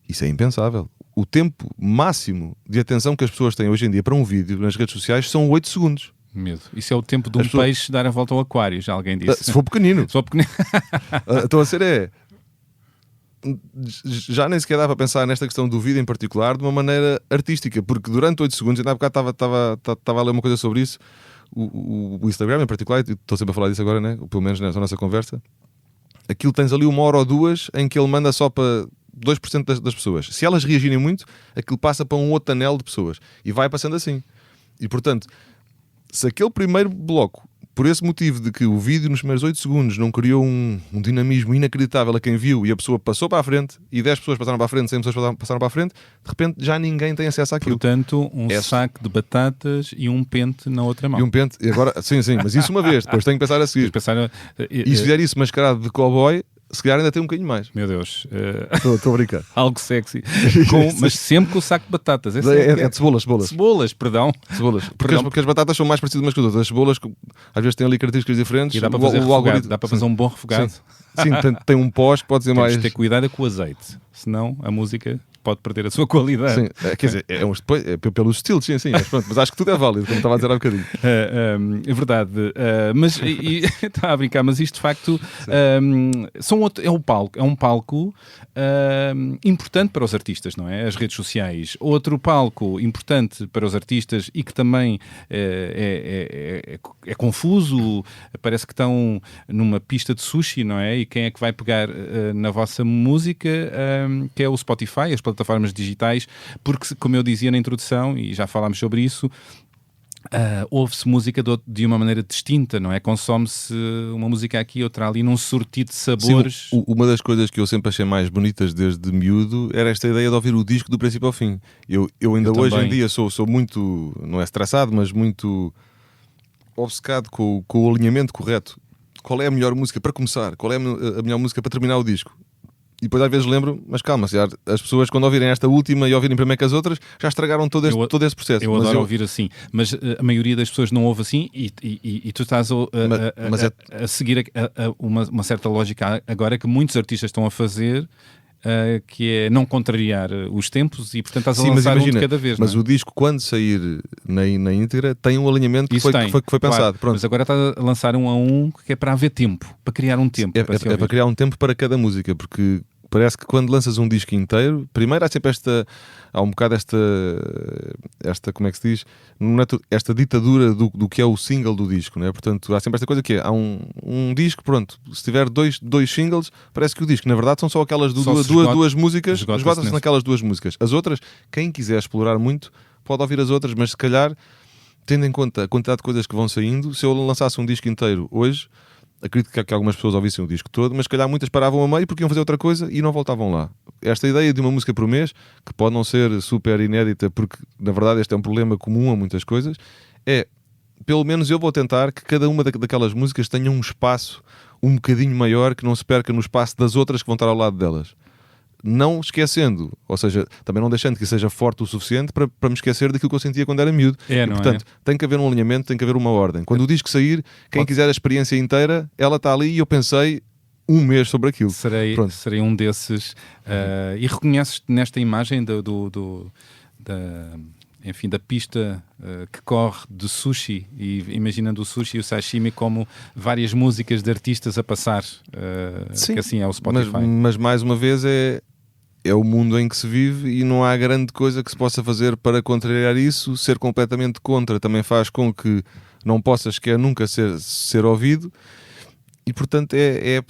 isso é impensável. O tempo máximo de atenção que as pessoas têm hoje em dia para um vídeo nas redes sociais são 8 segundos. Medo. Isso é o tempo de um peixe dar a volta ao aquário, já alguém disse. Se for pequenino. Estou a ser já nem sequer dá para pensar nesta questão do vídeo em particular de uma maneira artística, porque durante 8 segundos, ainda há bocado estava a ler uma coisa sobre isso, o Instagram em particular, e estou sempre a falar disso agora, né? Pelo menos nessa nossa conversa, aquilo tens ali 1 hora ou 2 em que ele manda só para 2% das pessoas. Se elas reagirem muito, aquilo passa para um outro anel de pessoas. E vai passando assim. E, portanto, se aquele primeiro bloco, por esse motivo de que o vídeo nos primeiros 8 segundos não criou um dinamismo inacreditável a quem viu e a pessoa passou para a frente e 10 pessoas passaram para a frente, 100 pessoas passaram para a frente, de repente já ninguém tem acesso àquilo. Portanto, saco de batatas e um pente na outra mão. E um pente, e agora, sim, mas isso uma vez, depois tenho que pensar a seguir. E se fizer isso mascarado de cowboy, se calhar ainda tem um bocadinho mais. Meu Deus. Estou a brincar. Algo sexy. Mas sempre com o saco de batatas. É de cebolas. Cebolas, perdão. Cebolas. Porque as batatas são mais parecidas umas que as outras. As cebolas, às vezes, têm ali características diferentes. E dá para fazer refogado. Dá para fazer um bom refogado. Sim, tem um pós que pode ser mais... Temos de ter cuidado com o azeite. Senão a música pode perder a sua qualidade. Sim, quer dizer, pelos estilos, sim, mas acho que tudo é válido, como estava a dizer há bocadinho. É verdade, mas estava a brincar, mas isto de facto é um palco importante para os artistas, não é? As redes sociais. Outro palco importante para os artistas e que também é confuso, parece que estão numa pista de sushi, não é? E quem é que vai pegar na vossa música, que é o Spotify, as plataformas digitais, porque, como eu dizia na introdução, e já falámos sobre isso, ouve-se música de uma maneira distinta, não é? Consome-se uma música aqui, outra ali, num sortido de sabores. Sim, uma das coisas que eu sempre achei mais bonitas desde miúdo era esta ideia de ouvir o disco do princípio ao fim. Eu ainda hoje em dia sou muito, não é estressado, mas muito obcecado com o alinhamento correto. Qual é a melhor música para começar? Qual é a melhor música para terminar o disco? E depois às vezes lembro, mas calma, as pessoas quando ouvirem esta última e ouvirem primeiro que as outras, já estragaram todo esse processo. Eu adoro ouvir assim, mas a maioria das pessoas não ouve assim e tu estás a seguir uma certa lógica agora que muitos artistas estão a fazer, que é não contrariar os tempos e portanto estás a lançar um de cada vez. Mas não é? O disco, quando sair na íntegra, tem um alinhamento que foi pensado. Claro, pronto. Mas agora estás a lançar um a um que é para haver tempo, para criar um tempo. É para criar um tempo para cada música, porque parece que quando lanças um disco inteiro, primeiro há sempre há um bocado esta como é que se diz? Esta ditadura do que é o single do disco, não é? Portanto, há sempre esta coisa que há um disco, pronto, se tiver dois singles, parece que o disco, na verdade, são só aquelas duas músicas, esgota-se naquelas duas músicas. As outras, quem quiser explorar muito, pode ouvir as outras, mas se calhar, tendo em conta a quantidade de coisas que vão saindo, se eu lançasse um disco inteiro hoje, acredito que algumas pessoas ouvissem o disco todo, mas se calhar muitas paravam a meio porque iam fazer outra coisa e não voltavam lá. Esta ideia de uma música por mês, que pode não ser super inédita, porque na verdade este é um problema comum a muitas coisas, pelo menos eu vou tentar que cada uma daquelas músicas tenha um espaço um bocadinho maior, que não se perca no espaço das outras que vão estar ao lado delas. Não esquecendo, ou seja, também não deixando que seja forte o suficiente para me esquecer daquilo que eu sentia quando era miúdo. Portanto, tem que haver um alinhamento, tem que haver uma ordem. Quando o disco sair, quem quiser a experiência inteira, ela está ali e eu pensei um mês sobre aquilo. Serei um desses. E reconheces-te nesta imagem da pista que corre de sushi, e imaginando o sushi e o sashimi como várias músicas de artistas a passar. Sim, que assim é o Spotify. Mas mais uma vez é o mundo em que se vive e não há grande coisa que se possa fazer para contrariar isso. Ser completamente contra também faz com que não possas nunca ser ouvido, e portanto é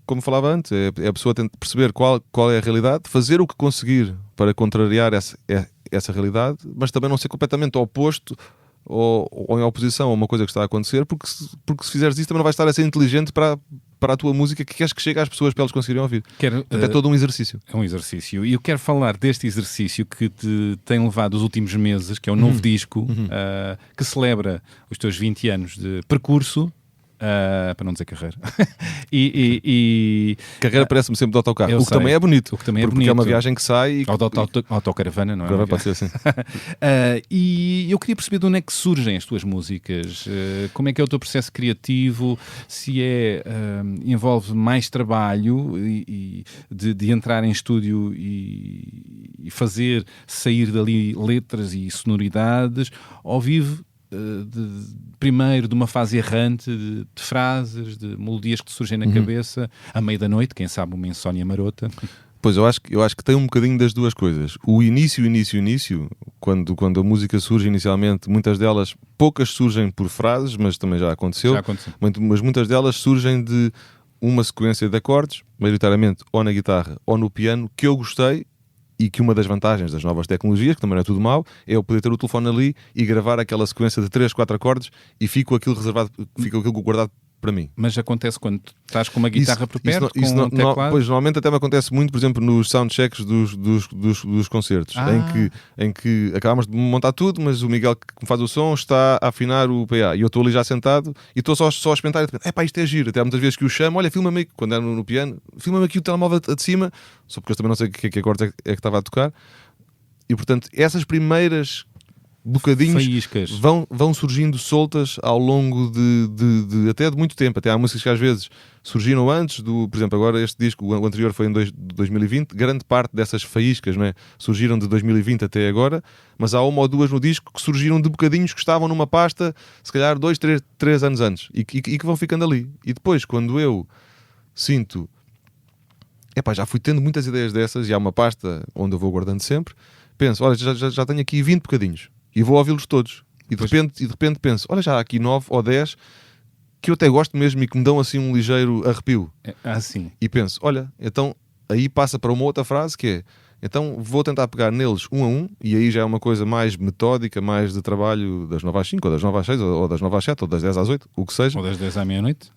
como falava antes, é a pessoa tentar perceber qual é a realidade, fazer o que conseguir para contrariar essa realidade, mas também não ser completamente oposto ou em oposição a uma coisa que está a acontecer, porque se fizeres isso também não vais estar a ser inteligente para a tua música que queres que chegue às pessoas para elas conseguirem ouvir. É todo um exercício. É um exercício. E eu quero falar deste exercício que te tem levado os últimos meses, que é o novo disco, que celebra os teus 20 anos de percurso, para não dizer carreira. Carreira parece-me sempre de autocarro, o que também é bonito. Porque é uma viagem que sai. Autocaravana, não é? Agora pode ser assim. E eu queria perceber de onde é que surgem as tuas músicas, como é que é o teu processo criativo, se envolve mais trabalho de entrar em estúdio e fazer sair dali letras e sonoridades, ou vive primeiro de uma fase errante de frases, de melodias que te surgem na cabeça à meia da noite, quem sabe uma insónia marota. Pois, eu acho que tem um bocadinho das duas coisas. O início, quando a música surge inicialmente, muitas delas, poucas surgem por frases, mas também já aconteceu. Mas muitas delas surgem de uma sequência de acordes, maioritariamente ou na guitarra ou no piano, que eu gostei, e que uma das vantagens das novas tecnologias, que também não é tudo mau, é eu poder ter o telefone ali e gravar aquela sequência de 3, 4 acordes e fico aquilo reservado, fico aquilo guardado para mim. Mas acontece quando estás com uma guitarra por perto, isso com um teclado? Pois, normalmente até me acontece muito, por exemplo, nos soundchecks dos concertos, em que acabamos de montar tudo, mas o Miguel que me faz o som está a afinar o PA e eu estou ali já sentado e estou só a experimentar e de repente, isto é giro. Até há muitas vezes que o chamo, olha, filma-me, quando é no piano, filma-me aqui o telemóvel de cima, só porque eu também não sei que acordes é que estava a tocar. E portanto, essas primeiras bocadinhos vão surgindo soltas ao longo de até de muito tempo. Até há músicas que às vezes surgiram antes por exemplo, agora este disco, o anterior foi em 2020, grande parte dessas faíscas, não é? Surgiram de 2020 até agora, mas há uma ou duas no disco que surgiram de bocadinhos que estavam numa pasta se calhar 2, 3 anos antes e que vão ficando ali. E depois, quando eu sinto, já fui tendo muitas ideias dessas e há uma pasta onde eu vou guardando sempre, penso, olha, já tenho aqui 20 bocadinhos e vou ouvi-los todos. E de repente penso, olha, já há aqui 9 ou 10 que eu até gosto mesmo e que me dão assim um ligeiro arrepio. Sim. E penso, olha, então aí passa para uma outra frase que é, então vou tentar pegar neles um a um, e aí já é uma coisa mais metódica, mais de trabalho das 9 às 5, ou das 9 às 6, ou das 9 às 7, ou das 10 às 8, o que seja. Ou das 10 à meia-noite.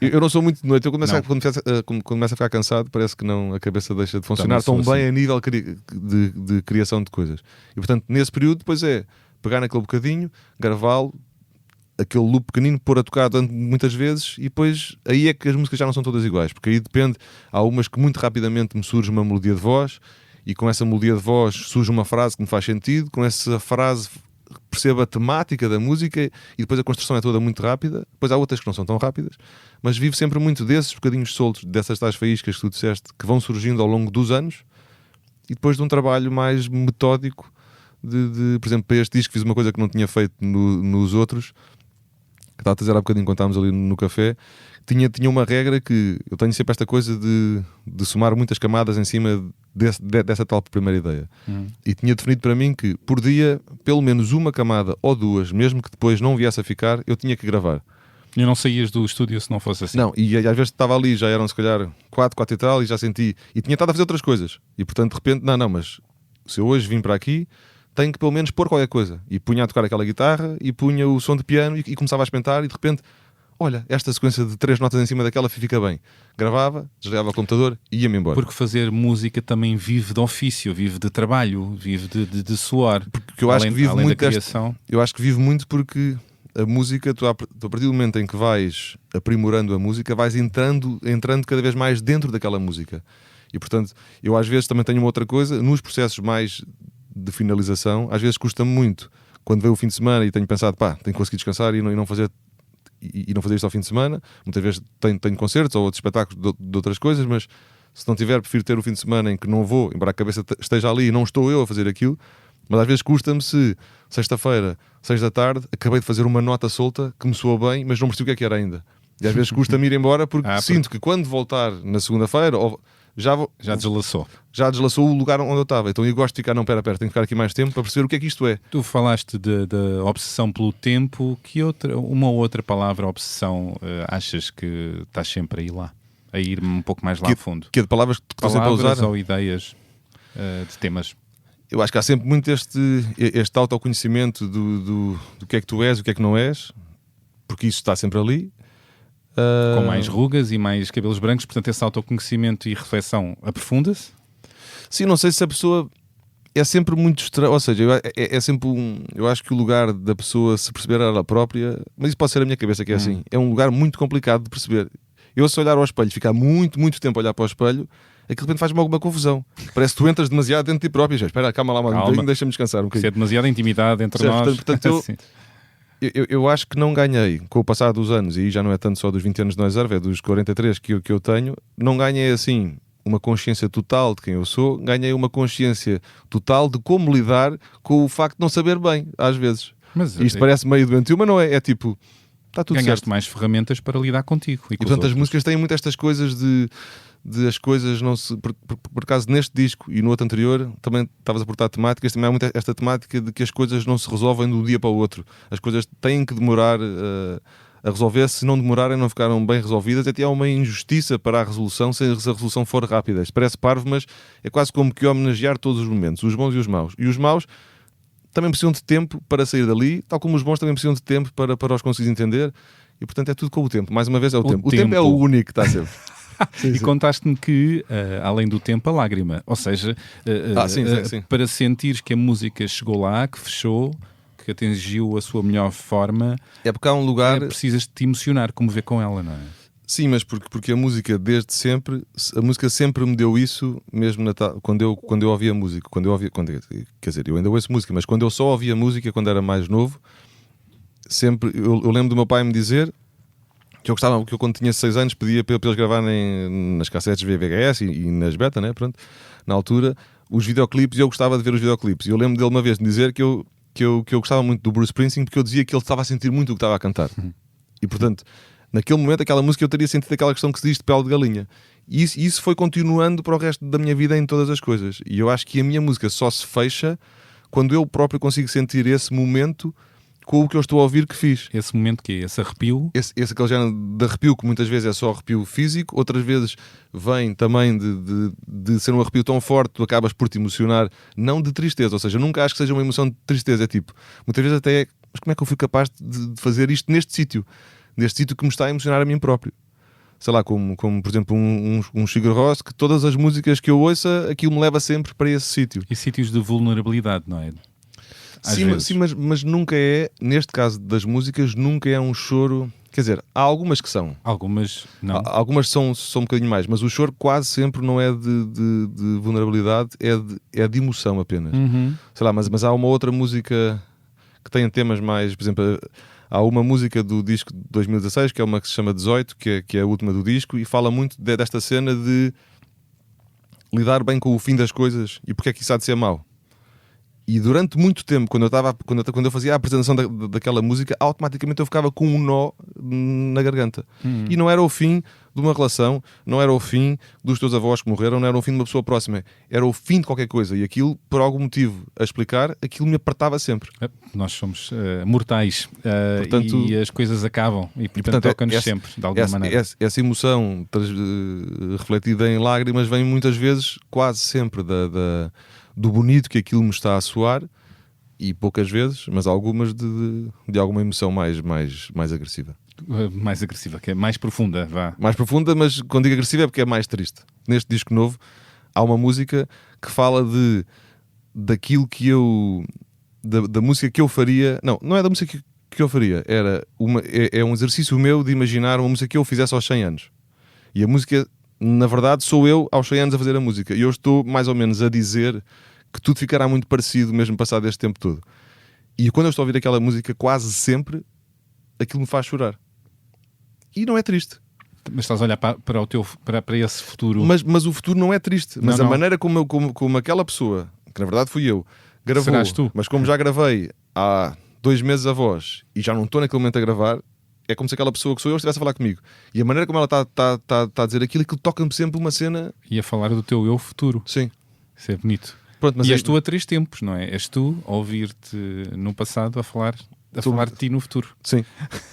Eu não sou muito de noite, eu quando começo a ficar cansado, parece que não, a cabeça deixa de funcionar tão bem a nível de criação de coisas. E portanto, nesse período, depois é pegar naquele bocadinho, gravá-lo, aquele loop pequenino, pôr a tocar muitas vezes, e depois aí é que as músicas já não são todas iguais, porque aí depende, há umas que muito rapidamente me surge uma melodia de voz, e com essa melodia de voz surge uma frase que me faz sentido, com essa frase percebo a temática da música, e depois a construção é toda muito rápida. Depois há outras que não são tão rápidas, mas vivo sempre muito desses bocadinhos soltos, dessas tais faíscas que tu disseste, que vão surgindo ao longo dos anos, e depois de um trabalho mais metódico por exemplo, para este disco fiz uma coisa que não tinha feito nos outros, que estava a dizer há bocadinho quando estávamos ali no café. Tinha uma regra que eu tenho sempre esta coisa de somar muitas camadas em cima dessa tal primeira ideia. E tinha definido para mim que por dia, pelo menos uma camada ou duas, mesmo que depois não viesse a ficar, eu tinha que gravar. E não saías do estúdio se não fosse assim? Não, e às vezes estava ali, já eram se calhar 4 e tal, e já senti, e tinha estado a fazer outras coisas. E portanto de repente, não, mas se eu hoje vim para aqui, tenho que pelo menos pôr qualquer coisa. E punha a tocar aquela guitarra, e punha o som de piano, e começava a experimentar, e de repente, olha, esta sequência de 3 notas em cima daquela fica bem. Gravava, desligava o computador e ia-me embora. Porque fazer música também vive de ofício, vive de trabalho, vive de suor. Porque eu acho que vive muito da criação. Eu acho que vive muito porque a música, tu a partir do momento em que vais aprimorando a música, vais entrando cada vez mais dentro daquela música. E portanto, eu às vezes também tenho uma outra coisa, nos processos mais de finalização, às vezes custa-me muito quando vem o fim de semana e tenho pensado, tenho que conseguir descansar e não fazer isto ao fim de semana. Muitas vezes tenho concertos ou outros espetáculos de outras coisas, mas se não tiver, prefiro ter o fim de semana em que não vou, embora a cabeça esteja ali e não estou eu a fazer aquilo. Mas às vezes custa-me se sexta-feira, 6 da tarde, acabei de fazer uma nota solta que me soou bem, mas não percebi o que é que era ainda. E às vezes custa-me ir embora porque sinto que quando voltar na segunda-feira já deslaçou o lugar onde eu estava. Então eu gosto de ficar, tenho que ficar aqui mais tempo para perceber o que é que isto é. Tu falaste da obsessão pelo tempo. Que uma outra palavra, obsessão, achas que estás sempre a ir lá? A ir um pouco mais lá a fundo? Que é de palavras que estou sempre a usar? Ou ideias de temas? Eu acho que há sempre muito este autoconhecimento do que é que tu és, o que é que não és, porque isso está sempre ali. Com mais rugas e mais cabelos brancos, portanto esse autoconhecimento e reflexão aprofunda-se? Sim, não sei se a pessoa é sempre muito estranho, ou seja, é sempre eu acho que o lugar da pessoa se perceber ela própria, mas isso pode ser a minha cabeça que é assim, é um lugar muito complicado de perceber. Eu se olhar ao espelho, ficar muito, muito tempo a olhar para o espelho, aquilo de repente faz-me alguma confusão. Parece que tu entras demasiado dentro de ti próprio, já espera, calma lá um bocadinho, deixa-me descansar um bocadinho. Isso é demasiada intimidade entre nós. Portanto eu acho que não ganhei, com o passar dos anos, e aí já não é tanto só dos 20 anos de Noise, é dos 43 que eu tenho, não ganhei assim uma consciência total de quem eu sou, ganhei uma consciência total de como lidar com o facto de não saber bem, às vezes. Mas isto parece meio doentio, mas não é, é tipo, está tudo ganhaste certo. Mais ferramentas para lidar contigo. E portanto as músicas têm muito estas coisas de as coisas não se... Por acaso neste disco e no outro anterior também estavas a portar temáticas, também há muito esta temática de que as coisas não se resolvem de um dia para o outro, as coisas têm que demorar a resolver, se não demorarem, não ficaram bem resolvidas. Até há uma injustiça para a resolução se a resolução for rápida. Isto parece parvo, mas é quase como que homenagear todos os momentos, os bons e os maus. E os maus também precisam de tempo para sair dali, tal como os bons também precisam de tempo para os conseguir entender. E portanto é tudo com o tempo. Mais uma vez é o tempo. O tempo é o único que está sempre. Sim, e contaste-me que, além do tempo, a lágrima. Ou seja, sim. para sentires que a música chegou lá, que fechou, que atingiu a sua melhor forma, é porque há um lugar... precisas de te emocionar, comover com ela, não é? Sim, mas porque a música, desde sempre, a música sempre me deu isso, mesmo quando eu ouvia música. Quer dizer, eu ainda ouço música, mas quando eu só ouvia música, quando era mais novo, sempre... Eu lembro do meu pai me dizer... que eu quando tinha 6 anos pedia para eles gravarem nas cassetes VHS e nas beta, né? Pronto, na altura, os videoclipes, e eu gostava de ver os videoclipes. E eu lembro dele uma vez de dizer que eu gostava muito do Bruce Springsteen porque eu dizia que ele estava a sentir muito o que estava a cantar. E portanto, naquele momento, aquela música eu teria sentido aquela questão que se diz de pele de galinha. E isso foi continuando para o resto da minha vida em todas as coisas. E eu acho que a minha música só se fecha quando eu próprio consigo sentir esse momento com o que eu estou a ouvir que fiz. Esse momento que é esse arrepio? Esse aquele género de arrepio que muitas vezes é só arrepio físico, outras vezes vem também de ser um arrepio tão forte, tu acabas por te emocionar, não de tristeza, ou seja, nunca acho que seja uma emoção de tristeza, é tipo, muitas vezes até é, mas como é que eu fui capaz de fazer isto neste sítio que me está a emocionar a mim próprio? Sei lá, como por exemplo um Sigur Rós, que todas as músicas que eu ouça, aquilo me leva sempre para esse sítio. E sítios de vulnerabilidade, não é? Sim, mas nunca é, neste caso das músicas, nunca é um choro. Quer dizer, há algumas que são. Algumas não. Algumas são um bocadinho mais, mas o choro quase sempre não é de vulnerabilidade, é de emoção apenas. Sei lá, mas há uma outra música que tem temas mais, por exemplo, há uma música do disco de 2016, que é uma que se chama 18, que é a última do disco, e fala muito desta cena de lidar bem com o fim das coisas e porque é que isso há de ser mau. E durante muito tempo, quando eu fazia a apresentação daquela música, automaticamente eu ficava com um nó na garganta. E não era o fim de uma relação, não era o fim dos teus avós que morreram, não era o fim de uma pessoa próxima. Era o fim de qualquer coisa. E aquilo, por algum motivo a explicar, aquilo me apertava sempre. Nós somos mortais, portanto, e as coisas acabam. E portanto toca-nos sempre, de alguma maneira. Essa emoção refletida em lágrimas vem muitas vezes, quase sempre, do bonito que aquilo me está a soar, e poucas vezes, mas algumas de alguma emoção mais agressiva. Mais agressiva, que é mais profunda, vá. Mais profunda, mas quando digo agressiva é porque é mais triste. Neste disco novo há uma música que fala daquilo que eu... Da música que eu faria... Não é da música que eu faria. É um exercício meu de imaginar uma música que eu fizesse aos 100 anos. E a música... Na verdade, sou eu aos 100 anos a fazer a música. E eu estou mais ou menos a dizer que tudo ficará muito parecido mesmo passado este tempo todo. E quando eu estou a ouvir aquela música, quase sempre, aquilo me faz chorar. E não é triste. Mas estás a olhar para esse futuro. Mas o futuro não é triste. Mas não. A maneira como aquela pessoa, que na verdade fui eu, gravou. Serás tu. Mas como já gravei há 2 meses a voz e já não estou naquele momento a gravar, é como se aquela pessoa que sou eu estivesse a falar comigo. E a maneira como ela está a dizer aquilo toca-me sempre uma cena... E a falar do teu eu futuro. Sim. Isso é bonito. Pronto, mas és tu a 3 tempos, não é? És tu a ouvir-te no passado a falar de ti no futuro. Sim.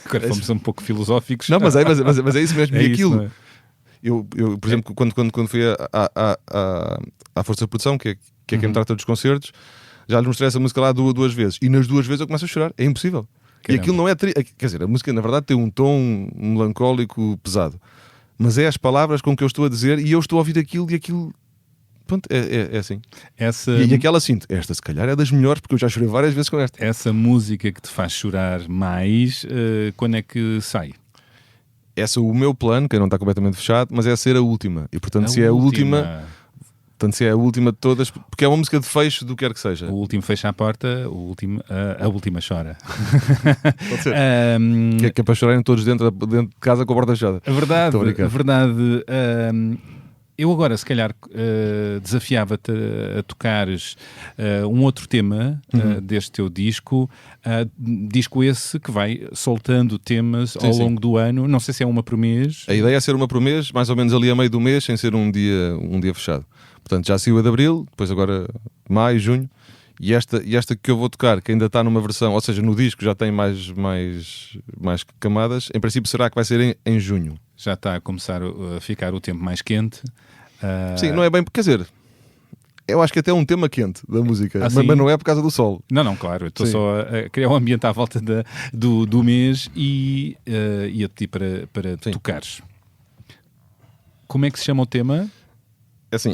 Agora fomos um pouco filosóficos. Não, mas é isso mesmo. É e aquilo... isso, eu, por exemplo, quando fui à Força de Produção, que é quem me trata dos concertos, já lhe mostrei essa música lá 2 vezes. E nas 2 vezes eu começo a chorar. É impossível. Caramba. E aquilo não é... Quer dizer, a música na verdade tem um tom melancólico pesado. Mas é as palavras com que eu estou a dizer e eu estou a ouvir aquilo e aquilo... Pronto, é assim. E aquela sinto, esta se calhar é das melhores porque eu já chorei várias vezes com esta. Essa música que te faz chorar mais, quando é que sai? Essa o meu plano, que não está completamente fechado, mas é ser a última. E portanto se é a última... Portanto, se é a última de todas, porque é uma música de fecho do que quer que seja. O último fecha a porta, a última chora. Pode ser. Que é para chorarem todos dentro de casa com a porta fechada. É verdade, é verdade. Eu agora, se calhar, desafiava-te a tocares um outro tema deste teu disco. Disco esse que vai soltando temas ao longo do ano. Não sei se é uma por mês. A ideia é ser uma por mês, mais ou menos ali a meio do mês, sem ser um dia fechado. Portanto, já saiu a de abril, depois agora maio, junho, E esta que eu vou tocar, que ainda está numa versão, ou seja, no disco já tem mais camadas, em princípio será que vai ser em junho. Já está a começar a ficar o tempo mais quente. Sim, não é bem, quer dizer, eu acho que até é um tema quente da música, mas não é por causa do sol. Não, claro, eu estou só a criar um ambiente à volta do mês e a pedir para tocares. Como é que se chama o tema? É assim,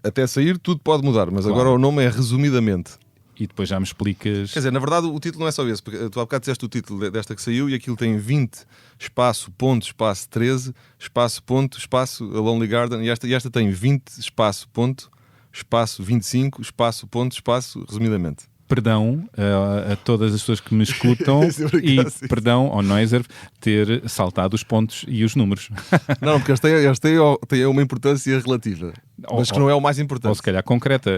até sair tudo pode mudar, mas Claro. agora o nome é Resumidamente. E depois já me explicas. Quer dizer, na verdade o título não é só esse, porque tu há bocado disseste o título desta que saiu e aquilo tem 20, espaço, ponto, espaço, 13, espaço, ponto, espaço, A Lonely Garden, e esta tem 20, espaço, ponto, espaço, 25, espaço, ponto, espaço, resumidamente. Perdão a todas as pessoas que me escutam e perdão ao Noiser ter saltado os pontos e os números. Não, porque eles têm uma importância relativa, mas que não é o mais importante. Ou se calhar concreta.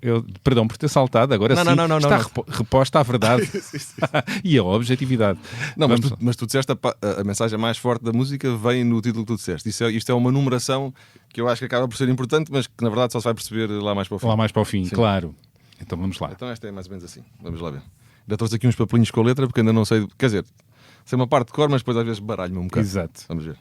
Eu perdão por ter saltado, agora Não, está reposta à verdade e a objetividade. Não, mas tu disseste a mensagem mais forte da música vem no título que tu disseste. Isto é uma numeração que eu acho que acaba por ser importante, mas que na verdade só se vai perceber lá mais para o fim. Lá mais para o fim, Sim. Claro. Então vamos lá. Então esta é mais ou menos assim. Vamos lá ver. Ainda trouxe aqui uns papelinhos com a letra, porque ainda não sei. Quer dizer, sei uma parte de cor, mas depois às vezes baralho-me um bocado. Exato. Vamos ver.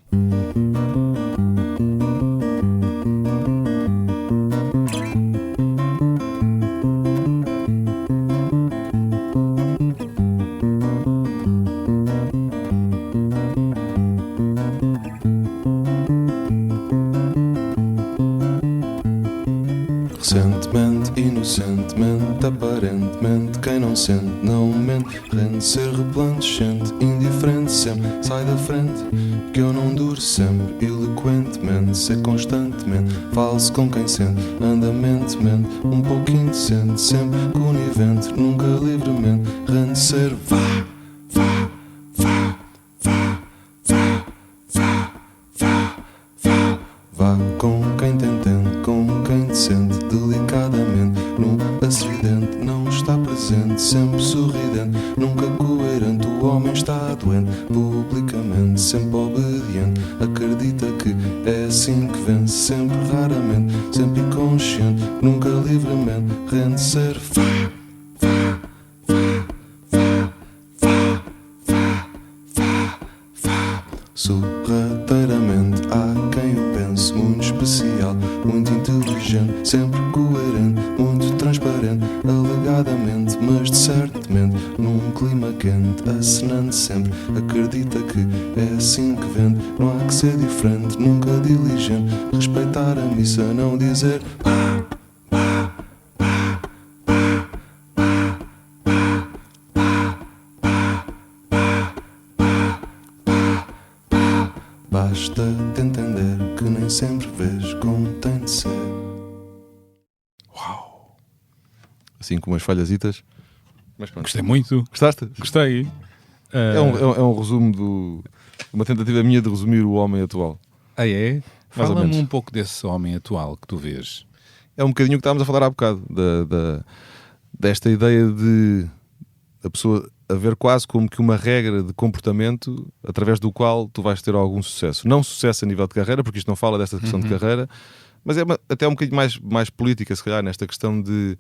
Recentemente, inocentemente, aparentemente, quem não sente, não mente. Rende ser resplandecente, indiferente sempre. Sai da frente, que eu não duro sempre. Eloquentemente, ser constantemente. Falo-se com quem sente, anda mentemente. Um pouco indecente, sempre conivente, nunca livremente. Rende ser, vá. Vá com quem te entende, com quem te sente delicadamente. Num acidente não está presente, sempre sorridente, nunca coerente. O homem está doente, publicamente, sempre obediente. Acredita que é assim que vence, sempre raramente, sempre inconsciente, nunca livremente. Rende ser sorrateiramente. Há quem eu pense muito especial, muito inteligente, sempre coerente, muito transparente, alegadamente, mas de certamente, num clima quente, acenando sempre. Acredita que é assim que vende, não há que ser diferente, nunca diligente. Respeitar a missa, não dizer basta te entender que nem sempre vês como tem de ser. Assim com umas falhasitas. Mas pronto. Gostei muito. Gostaste? Gostei. É um resumo uma tentativa minha de resumir o homem atual. É? Mais ou Fala-me menos. um pouco desse homem atual que tu vês. É um bocadinho o que estávamos a falar há bocado, desta ideia de a pessoa haver quase como que uma regra de comportamento através do qual tu vais ter algum sucesso. Não sucesso a nível de carreira, porque isto não fala desta questão de carreira, mas é até um bocadinho mais política, se calhar, nesta questão de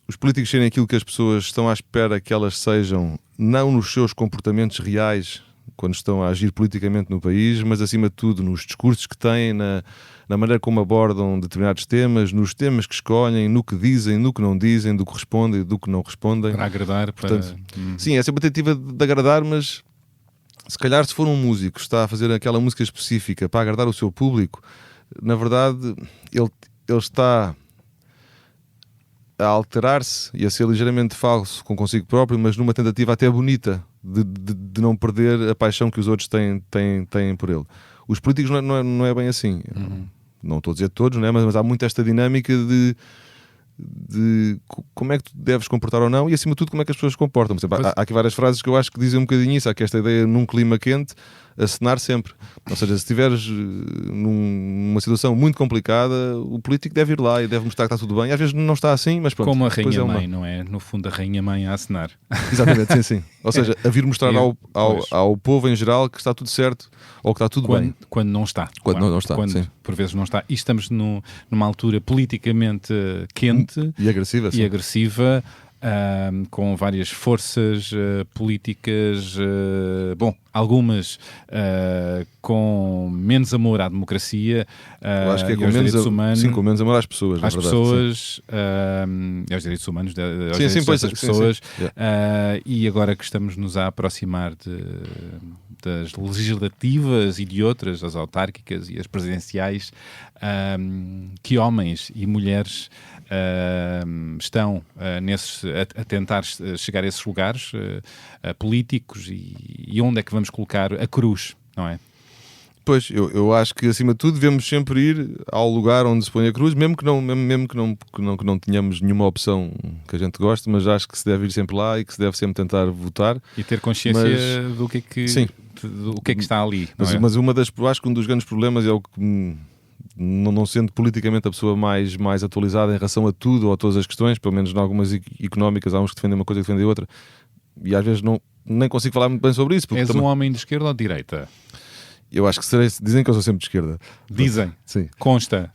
os políticos serem aquilo que as pessoas estão à espera que elas sejam, não nos seus comportamentos reais, quando estão a agir politicamente no país, mas acima de tudo nos discursos que têm, na maneira como abordam determinados temas, nos temas que escolhem, no que dizem, no que não dizem, do que respondem, do que não respondem. Para agradar, Portanto, sim, essa é uma tentativa de agradar, mas se calhar se for um músico que está a fazer aquela música específica para agradar o seu público, na verdade ele está a alterar-se e a ser ligeiramente falso com consigo próprio, mas numa tentativa até bonita de não perder a paixão que os outros têm por ele. Os políticos não é bem assim. Não estou a dizer todos, né? mas há muito esta dinâmica de como é que tu deves comportar ou não, e acima de tudo como é que as pessoas se comportam. Por exemplo, há aqui várias frases que eu acho que dizem um bocadinho isso. Há aqui esta ideia num clima quente, acenar sempre. Ou seja, se estiveres numa situação muito complicada, o político deve ir lá e deve mostrar que está tudo bem. Às vezes não está assim, mas pronto. Como a depois Rainha-Mãe, não é? No fundo, a Rainha-Mãe a acenar. Exatamente, sim. Ou seja, a vir mostrar ao povo em geral que está tudo certo ou que está tudo bem. Quando não está. Quando não está, quando, sim. Por vezes não está. E estamos numa altura politicamente quente E agressiva, sim. Com várias forças políticas, algumas com menos amor à democracia, Eu acho que é e aos direitos humanos. Sim, com menos amor às pessoas, na às verdade. pessoas, e aos direitos humanos, aos Sim, direitos dessas pessoas. Sim. E agora que estamos-nos a aproximar das legislativas e de outras, as autárquicas e as presidenciais, que homens e mulheres estão a tentar chegar a esses lugares políticos, e onde é que vamos colocar a cruz, não é? Pois, eu acho que acima de tudo devemos sempre ir ao lugar onde se põe a cruz, mesmo que não tenhamos nenhuma opção que a gente goste, mas acho que se deve ir sempre lá e que se deve sempre tentar votar. E ter consciência do que é que está ali. Mas eu acho que um dos grandes problemas é o que, não sendo politicamente a pessoa mais atualizada em relação a tudo ou a todas as questões, pelo menos em algumas económicas, há uns que defendem uma coisa e que defendem outra, e às vezes nem consigo falar muito bem sobre isso. És um homem de esquerda ou de direita? Eu acho que dizem que eu sou sempre de esquerda. Dizem? Sim. Consta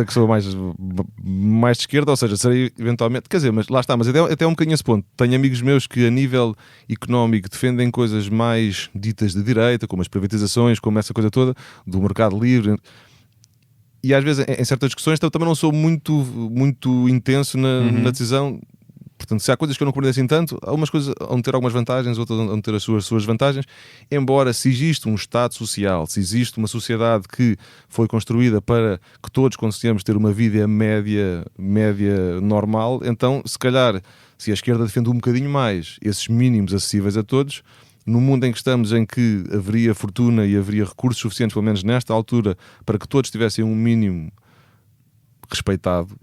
que sou mais de esquerda, ou seja, serei eventualmente... Quer dizer, mas lá está, mas até um bocadinho esse ponto. Tenho amigos meus que a nível económico defendem coisas mais ditas de direita, como as privatizações, como essa coisa toda, do mercado livre. E às vezes em certas discussões também não sou muito intenso na decisão. Portanto, se há coisas que eu não compreendo assim tanto, algumas coisas vão ter algumas vantagens, outras vão ter as suas vantagens. Embora, se existe um Estado social, se existe uma sociedade que foi construída para que todos consigamos ter uma vida média normal, então, se calhar, se a esquerda defende um bocadinho mais esses mínimos acessíveis a todos, no mundo em que estamos, em que haveria fortuna e haveria recursos suficientes, pelo menos nesta altura, para que todos tivessem um mínimo respeitável,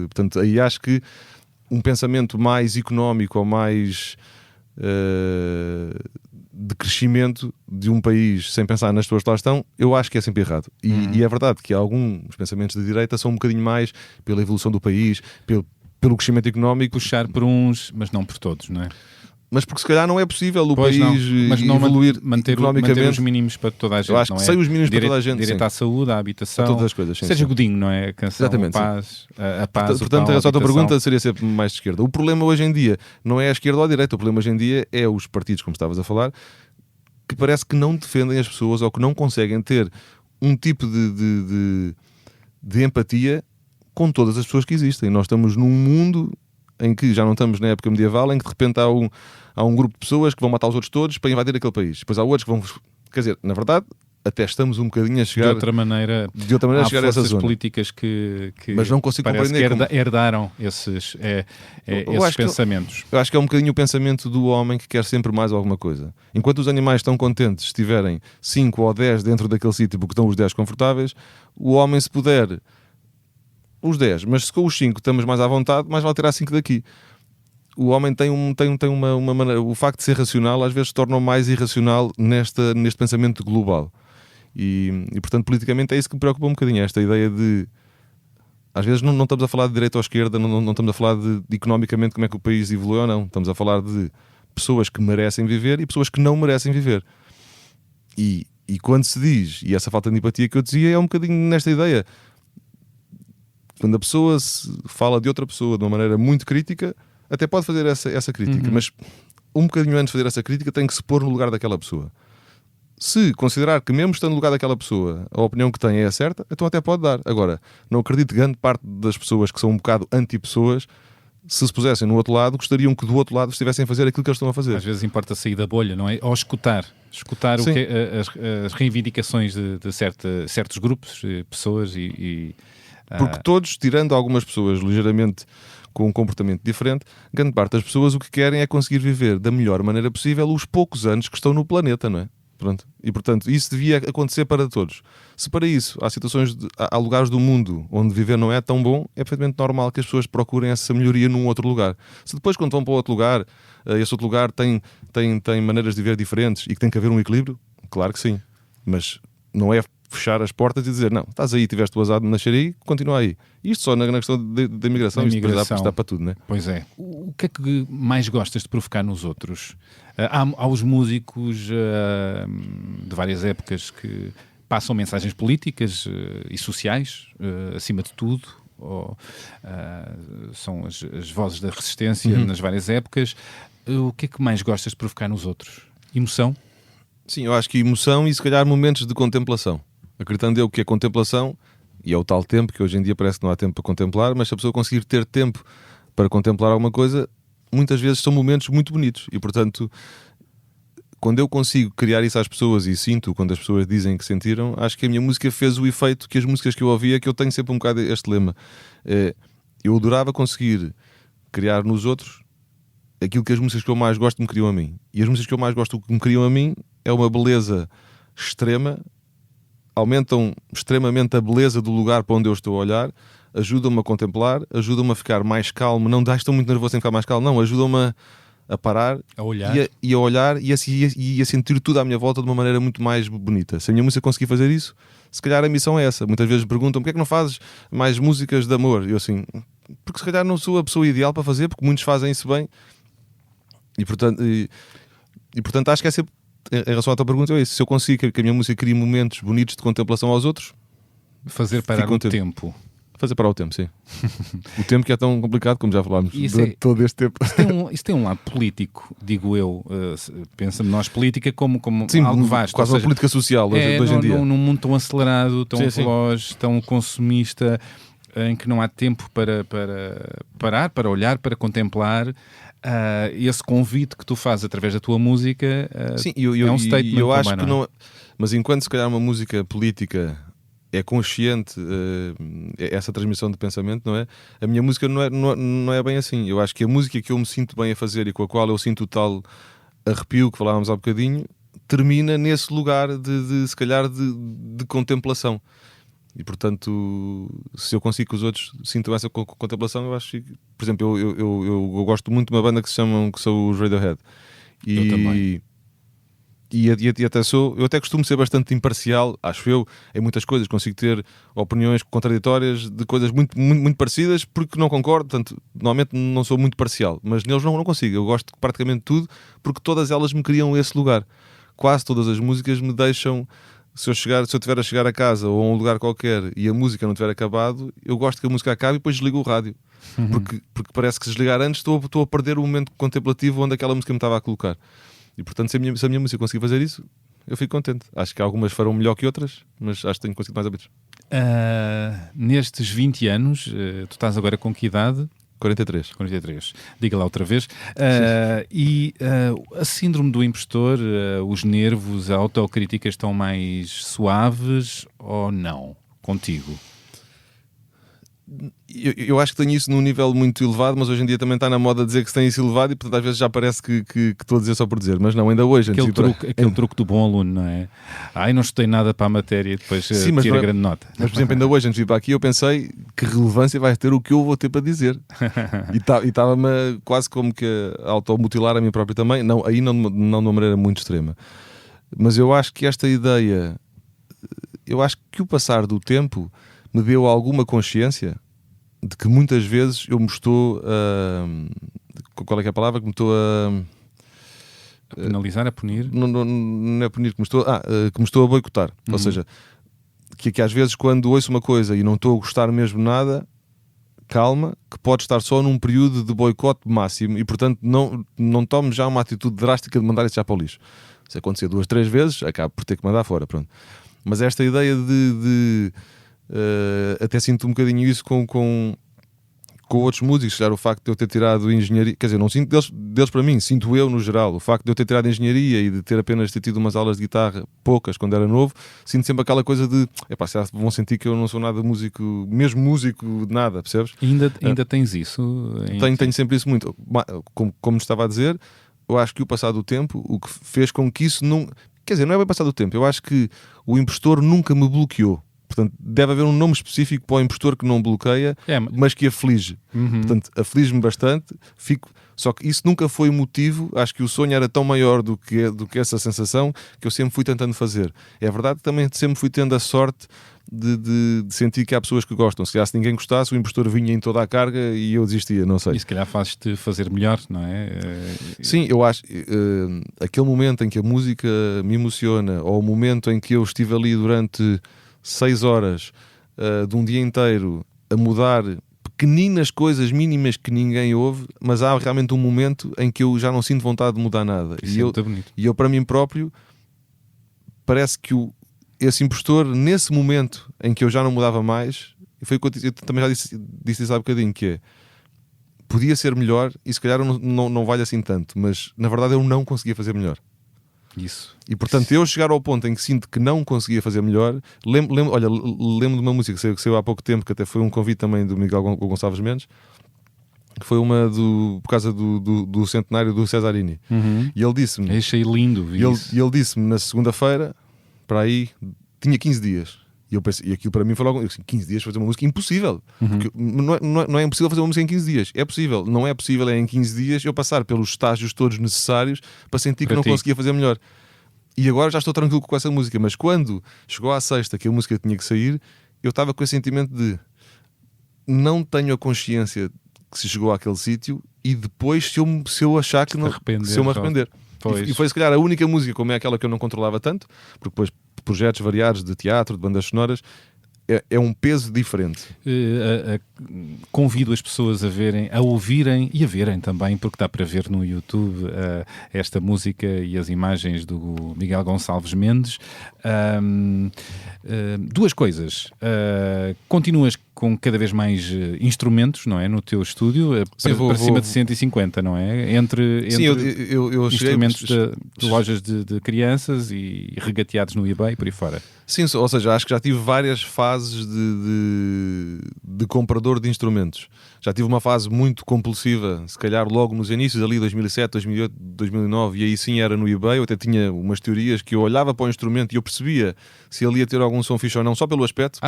portanto, aí acho que um pensamento mais económico ou mais de crescimento de um país sem pensar nas pessoas que lá estão, eu acho que é sempre errado. E é verdade que alguns pensamentos de direita são um bocadinho mais pela evolução do país, pelo crescimento económico. Puxar por uns, mas não por todos, não é? Mas porque se calhar não é possível o pois país evoluir economicamente. Manter os mínimos para toda a gente. Eu acho que sei os mínimos para toda a gente. Direito à saúde, à habitação, a todas as coisas. Sim, seja Godinho, não é? A canção, exatamente, a paz, portanto, a tua pergunta seria sempre mais de esquerda. O problema hoje em dia não é a esquerda ou a direita. O problema hoje em dia é os partidos, como estavas a falar, que parece que não defendem as pessoas ou que não conseguem ter um tipo de empatia com todas as pessoas que existem. Nós estamos num mundo em que já não estamos na época medieval, em que de repente há um grupo de pessoas que vão matar os outros todos para invadir aquele país. Depois há outros que vão... Quer dizer, na verdade, até estamos um bocadinho a chegar... De outra maneira a chegar a essa zona. Políticas que mas não consigo compreender que herdaram esses pensamentos. Eu acho que é um bocadinho o pensamento do homem que quer sempre mais alguma coisa. Enquanto os animais estão contentes se estiverem 5 ou 10 dentro daquele sítio porque estão os 10 confortáveis, o homem, se puder... os 10, mas se com os 5 estamos mais à vontade, mais vale tirar 5 daqui. O homem tem uma maneira... O facto de ser racional às vezes torna-o mais irracional neste pensamento global. E portanto, politicamente é isso que me preocupa um bocadinho. Esta ideia de... Às vezes não estamos a falar de direita ou esquerda, não estamos a falar de economicamente como é que o país evolui ou não. Estamos a falar de pessoas que merecem viver e pessoas que não merecem viver. E quando se diz, e essa falta de empatia que eu dizia, é um bocadinho nesta ideia... Quando a pessoa fala de outra pessoa de uma maneira muito crítica, até pode fazer essa crítica, mas um bocadinho antes de fazer essa crítica tem que se pôr no lugar daquela pessoa. Se considerar que mesmo estando no lugar daquela pessoa a opinião que tem é a certa, então até pode dar. Agora, não acredito que grande parte das pessoas que são um bocado anti-pessoas, se pusessem no outro lado, gostariam que do outro lado estivessem a fazer aquilo que eles estão a fazer. Às vezes importa sair da bolha, não é? Ou escutar o que as reivindicações de certos grupos, pessoas Porque todos, tirando algumas pessoas ligeiramente com um comportamento diferente, grande parte das pessoas o que querem é conseguir viver da melhor maneira possível os poucos anos que estão no planeta, não é? Pronto. E portanto, isso devia acontecer para todos. Se para isso há lugares do mundo onde viver não é tão bom, é perfeitamente normal que as pessoas procurem essa melhoria num outro lugar. Se depois, quando vão para outro lugar, esse outro lugar tem maneiras de viver diferentes e que tem que haver um equilíbrio, claro que sim. Mas não é fechar as portas e dizer, não, estás aí, tiveste o azar de nascer aí, continua aí. Isto só na questão da imigração, isto depois dá para tudo, não é? Pois é. O que é que mais gostas de provocar nos outros? Há os músicos de várias épocas que passam mensagens políticas e sociais, acima de tudo, ou são as vozes da resistência nas várias épocas. O que é que mais gostas de provocar nos outros? Emoção? Sim, eu acho que emoção e se calhar momentos de contemplação. Acreditando eu que a contemplação, e é o tal tempo, que hoje em dia parece que não há tempo para contemplar, mas se a pessoa conseguir ter tempo para contemplar alguma coisa, muitas vezes são momentos muito bonitos. E portanto, quando eu consigo criar isso às pessoas e sinto quando as pessoas dizem que sentiram, acho que a minha música fez o efeito que as músicas que eu ouvia, que eu tenho sempre um bocado este lema. Eu adorava conseguir criar nos outros aquilo que as músicas que eu mais gosto me criam a mim. E as músicas que eu mais gosto que me criam a mim é uma beleza extrema, aumentam extremamente a beleza do lugar para onde eu estou a olhar, ajudam-me a contemplar, ajudam-me a ficar mais calmo, não estou muito nervoso em ficar mais calmo, não, ajudam-me a parar, a olhar e a olhar e a sentir tudo à minha volta de uma maneira muito mais bonita. Se a minha música conseguir fazer isso, se calhar a missão é essa. Muitas vezes me perguntam, porquê é que não fazes mais músicas de amor? E eu assim, porque se calhar não sou a pessoa ideal para fazer, porque muitos fazem isso bem, e portanto acho que é sempre, em relação à tua pergunta, é isso. Se eu consigo que a minha música crie momentos bonitos de contemplação aos outros, fazer parar o tempo. Fazer parar o tempo, sim. O tempo que é tão complicado, como já falámos durante todo este tempo. Isso tem um lado político, digo eu. Pensa-me nós política como sim, algo vasto. Quase uma política social hoje em dia. Num mundo tão acelerado, tão veloz, tão consumista, em que não há tempo para parar, para olhar, para contemplar. Esse convite que tu fazes através da tua música sim, é um statement. Eu acho que não. Mas enquanto se calhar uma música política é consciente, essa transmissão de pensamento, não é? A minha música não é bem assim. Eu acho que a música que eu me sinto bem a fazer e com a qual eu sinto o tal arrepio que falávamos há bocadinho, termina nesse lugar se calhar de contemplação. E portanto, se eu consigo que os outros sintam essa contemplação, eu acho que, por exemplo, eu gosto muito de uma banda que são os Radiohead. Eu também. E eu até costumo ser bastante imparcial, acho eu, em muitas coisas. Consigo ter opiniões contraditórias de coisas muito, muito, muito parecidas, porque não concordo. Portanto, normalmente não sou muito parcial, mas neles não consigo. Eu gosto de praticamente tudo, porque todas elas me criam esse lugar. Quase todas as músicas me deixam. Se eu estiver a chegar a casa ou a um lugar qualquer e a música não tiver acabado, eu gosto que a música acabe e depois desligo o rádio. Porque parece que se desligar antes estou a perder o momento contemplativo onde aquela música me estava a colocar. E portanto, se a minha música conseguir fazer isso, eu fico contente. Acho que algumas farão melhor que outras, mas acho que tenho conseguido mais hábitos. Nestes 20 anos, tu estás agora com que idade? 43. Diga lá outra vez. A síndrome do impostor, os nervos, a autocrítica estão mais suaves ou não contigo? Eu acho que tenho isso num nível muito elevado, mas hoje em dia também está na moda dizer que se tem isso elevado e portanto às vezes já parece que estou a dizer só por dizer, mas não, ainda hoje. Aquele truque do bom aluno, não é? Não estudei nada para a matéria e depois tira grande nota. Mas por exemplo, ainda hoje antes de vir para aqui eu pensei que relevância vai ter o que eu vou ter para dizer. E estava-me quase como que a automutilar a mim próprio também, não de uma maneira muito extrema. Mas eu acho que esta ideia, eu acho que o passar do tempo me deu alguma consciência de que muitas vezes eu me estou qual é que é a palavra? Que me estou a penalizar, a punir? Não é punir, que me estou a boicotar. Ou seja, que às vezes quando ouço uma coisa e não estou a gostar mesmo nada, calma, que pode estar só num período de boicote máximo e portanto não tome já uma atitude drástica de mandar isso já para o lixo. Se acontecer 2, 3 vezes, acabo por ter que mandar fora, pronto. Mas esta ideia até sinto um bocadinho isso com outros músicos, já o facto de eu ter tirado engenharia, quer dizer, não sinto deles para mim, sinto eu no geral, o facto de eu ter tirado engenharia e de ter apenas tido umas aulas de guitarra, poucas, quando era novo, sinto sempre aquela coisa de, vão sentir que eu não sou nada músico, mesmo músico de nada, percebes? Ainda tens isso? Tenho sempre isso muito, como estava a dizer, eu acho que o passar do tempo, o que fez com que isso não... Quer dizer, não é bem passado o tempo. Eu acho que o impostor nunca me bloqueou. Portanto, deve haver um nome específico para o impostor que não bloqueia, mas que aflige. Portanto, aflige-me bastante. Só que isso nunca foi motivo. Acho que o sonho era tão maior do que essa sensação que eu sempre fui tentando fazer. É verdade que também sempre fui tendo a sorte de sentir que há pessoas que gostam. Se calhar, se ninguém gostasse, o impostor vinha em toda a carga e eu desistia, não sei. E se calhar fazes-te fazer melhor, não é? Sim, eu acho aquele momento em que a música me emociona, ou o momento em que eu estive ali durante 6 horas de um dia inteiro a mudar pequeninas coisas mínimas que ninguém ouve, mas há realmente um momento em que eu já não sinto vontade de mudar nada. E eu para mim próprio, parece que esse impostor, nesse momento em que eu já não mudava mais, foi o que eu também já disse isso há bocadinho, que é, podia ser melhor e se calhar não vale assim tanto, mas na verdade eu não conseguia fazer melhor. Isso. E portanto eu chegar ao ponto em que sinto que não conseguia fazer melhor, lembro de uma música que saiu há pouco tempo, que até foi um convite também do Miguel Gonçalves Mendes, que foi uma por causa do centenário do Cesarini. E ele disse-me, achei lindo, e ele disse-me na segunda-feira, para aí, tinha 15 dias. E eu pensei, e aquilo para mim foi logo, 15 dias fazer uma música, impossível. Porque não é impossível fazer uma música em 15 dias. É possível. Não é possível em 15 dias eu passar pelos estágios todos necessários para sentir que não conseguia fazer melhor. E agora já estou tranquilo com essa música. Mas quando chegou à sexta que a música tinha que sair, eu estava com esse sentimento de não tenho a consciência que se chegou àquele sítio e depois se eu achar que não, se eu me arrepender. E foi se calhar a única música, como é aquela que eu não controlava tanto, porque depois projetos variados de teatro, de bandas sonoras, é um peso diferente. Convido as pessoas a ouvirem e a verem também, porque dá para ver no YouTube esta música e as imagens do Miguel Gonçalves Mendes. Duas coisas. Continuas com cada vez mais instrumentos, não é? No teu estúdio, para cima de 150, não é? Entre sim, eu instrumentos de lojas de crianças e regateados no eBay, por aí fora. Sim, ou seja, acho que já tive várias fases de comprador de instrumentos. Já tive uma fase muito compulsiva, se calhar logo nos inícios, ali 2007, 2008, 2009, e aí sim era no eBay. Eu até tinha umas teorias que eu olhava para o instrumento e eu percebia se ele ia ter algum som fixe ou não, só pelo aspecto,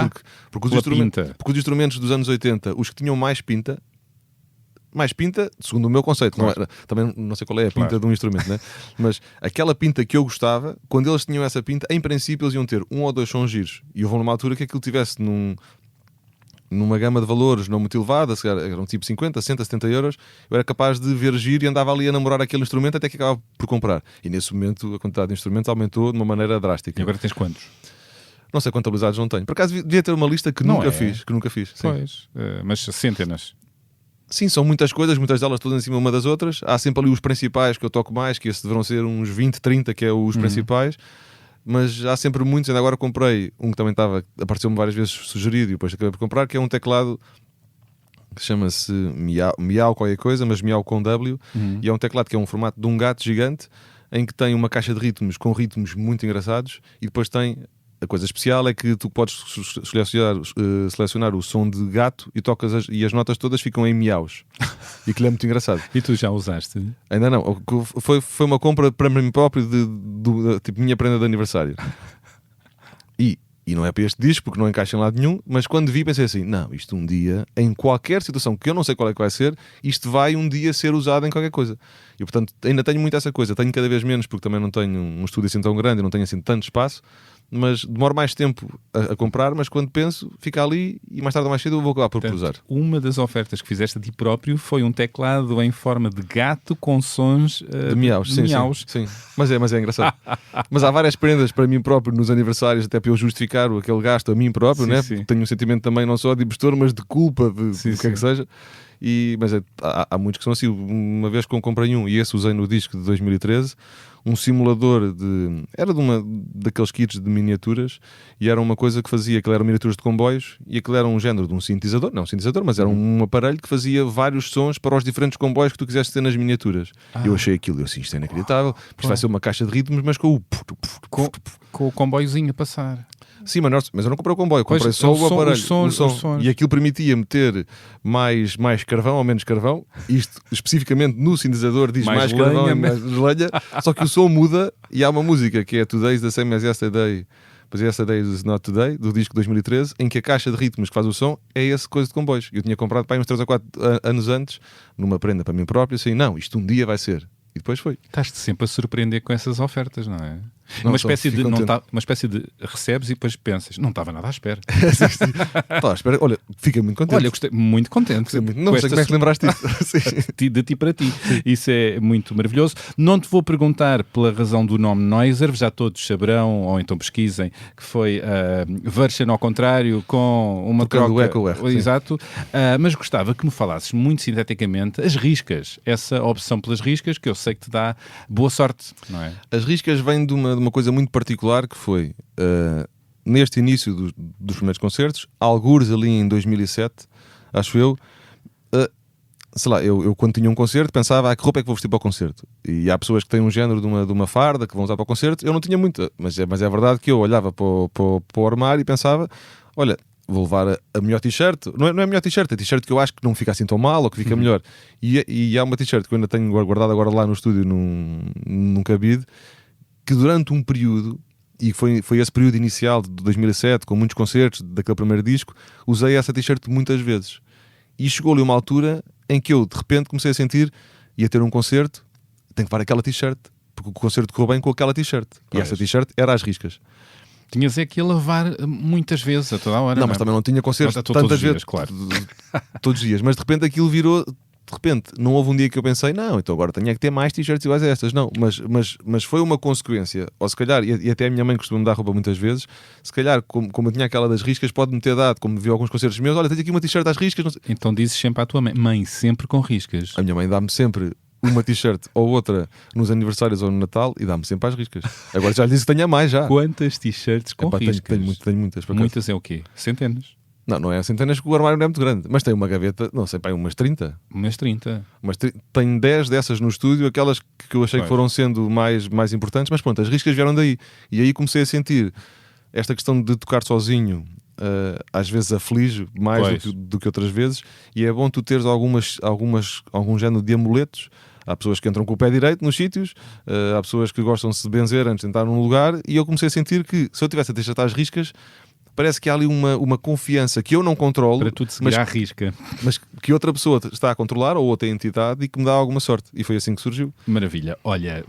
porque os instrumentos dos anos 80, os que tinham mais pinta, segundo o meu conceito, claro. Também não sei qual é a pinta de um instrumento, né? Mas aquela pinta que eu gostava, quando eles tinham essa pinta, em princípio eles iam ter 1 ou 2 sons giros. E houve numa altura que aquilo tivesse numa gama de valores não muito elevada, eram tipo 50, 60, 70 euros, eu era capaz de ver giro e andava ali a namorar aquele instrumento até que acabava por comprar. E nesse momento a quantidade de instrumentos aumentou de uma maneira drástica. E agora tens quantos? Não sei contabilizados, não tenho. Por acaso devia ter uma lista que nunca fiz. Sim. Pois, mas centenas. Sim, são muitas coisas, muitas delas todas em cima uma das outras. Há sempre ali os principais que eu toco mais, que esses deverão ser uns 20, 30, que é os principais. Mas há sempre muitos. Ainda agora comprei um que também apareceu-me várias vezes sugerido e depois acabei por comprar, que é um teclado que chama-se Miau qualquer coisa, mas Miau com W. E é um teclado que é um formato de um gato gigante, em que tem uma caixa de ritmos com ritmos muito engraçados e depois tem... A coisa especial é que tu podes selecionar o som de gato e tocas e as notas todas ficam em miaus. E aquilo é muito engraçado. E tu já usaste? Ainda não. Foi uma compra para mim próprio tipo minha prenda de aniversário. E não é para este disco, porque não encaixa em lado nenhum, mas quando vi pensei assim, não, isto um dia, em qualquer situação que eu não sei qual é que vai ser, isto vai um dia ser usado em qualquer coisa. E portanto ainda tenho muito essa coisa. Tenho cada vez menos, porque também não tenho um estúdio assim tão grande, não tenho assim tanto espaço. Mas demoro mais tempo a comprar, mas quando penso, fica ali e mais tarde ou mais cedo eu vou acabar por usar. Uma das ofertas que fizeste a ti próprio foi um teclado em forma de gato com sons de miaus. Sim. Mas é engraçado. Mas há várias prendas para mim próprio nos aniversários, até para eu justificar aquele gasto a mim próprio, né? Porque tenho um sentimento também não só de impostor, mas de culpa do que é que seja. Mas há muitos que são assim. Uma vez que eu comprei um, e esse usei no disco de 2013, um simulador era daqueles kits de miniaturas, e era uma coisa que fazia, aquilo eram miniaturas de comboios, e aquilo era um género de um sintetizador, não um sintetizador, mas era um aparelho que fazia vários sons para os diferentes comboios que tu quiseste ter nas miniaturas. Eu achei aquilo, isto é inacreditável, isto vai ser uma caixa de ritmos, mas com o comboiozinho a passar. Sim, mas eu não comprei o comboio, comprei Pois, só o aparelho, os sons. E aquilo permitia meter mais carvão ou menos carvão. Isto especificamente no sintetizador diz mais carvão lenha, e mais lenha. Só que o som muda e há uma música que é Today's the Same as Yesterday, but Yesterday is Not Today, do disco 2013, em que a caixa de ritmos que faz o som é esse coisa de comboios. Eu tinha comprado para aí uns 3 ou 4 anos antes, numa prenda para mim próprio, assim, não, isto um dia vai ser. E depois foi. Estás-te sempre a surpreender com essas ofertas, não é? Não, uma só espécie de fico não contente. uma espécie de recebes e depois pensas, não estava nada à espera. Espera, olha, fiquei muito contente. Olha, gostei muito contente. Gostei muito. Não com sei esta como é que lembraste disso. Sim. de ti para ti. Isso é muito maravilhoso. Não te vou perguntar pela razão do nome Noiser, já todos saberão, ou então pesquisem, que foi version ao contrário, com uma Tocando troca. o eco R, sim. Exato. Mas gostava que me falasses muito sinteticamente as riscas. Essa opção pelas riscas, que eu sei que te dá boa sorte, não é? As riscas vêm de uma coisa muito particular que foi neste início dos primeiros concertos, algures ali em 2007, acho eu. Sei lá, eu quando tinha um concerto pensava que roupa é que vou vestir para o concerto. E há pessoas que têm um género de uma farda que vão usar para o concerto. Eu não tinha muita, mas é verdade que eu olhava para o armário e pensava, olha, vou levar a melhor t-shirt. Não é a melhor t-shirt, é a t-shirt que eu acho que não fica assim tão mal ou que fica melhor. E há uma t-shirt que eu ainda tenho guardada agora lá no estúdio num cabide, que durante um período, e foi esse período inicial de 2007, com muitos concertos daquele primeiro disco, usei essa t-shirt muitas vezes. E chegou-lhe uma altura em que eu de repente comecei a sentir, ia ter um concerto, tenho que levar aquela t-shirt, porque o concerto correu bem com aquela t-shirt. E essa t-shirt era às riscas. Tinhas é que ia lavar muitas vezes, a toda a hora. Não, mas também não tinha concertos Todos tantas os dias, vezes, claro. todos os dias. Mas de repente aquilo virou, de repente, não houve um dia que eu pensei, não, então agora tinha que ter mais t-shirts iguais a estas. Não, mas foi uma consequência, ou se calhar, e até a minha mãe costuma me dar roupa muitas vezes, se calhar, como eu tinha aquela das riscas, pode-me ter dado, como viu alguns concertos meus, olha, tenho aqui uma t-shirt às riscas. Não sei. Então dizes sempre à tua mãe, sempre com riscas. A minha mãe dá-me sempre uma t-shirt ou outra nos aniversários ou no Natal e dá-me sempre às riscas. Agora já lhe disse que tenha mais já. Quantas t-shirts com riscas? Tenho muitas. Por acaso. Muitas é o quê? Centenas? Não é centenas, que o armário não é muito grande, mas tem uma gaveta, não sei, pá, umas 30. Umas 30. Tenho 10 dessas no estúdio, aquelas que eu achei que foram sendo mais importantes, mas pronto, as riscas vieram daí. E aí comecei a sentir esta questão de tocar sozinho, às vezes aflige mais do que outras vezes, e é bom tu teres algum género de amuletos. Há pessoas que entram com o pé direito nos sítios, há pessoas que gostam de se benzer antes de entrar num lugar, e eu comecei a sentir que se eu tivesse a deixar às riscas, parece que há ali uma confiança que eu não controlo, para tu te seguir à risca, mas que outra pessoa está a controlar, ou outra entidade, e que me dá alguma sorte. E foi assim que surgiu. Maravilha. Olha,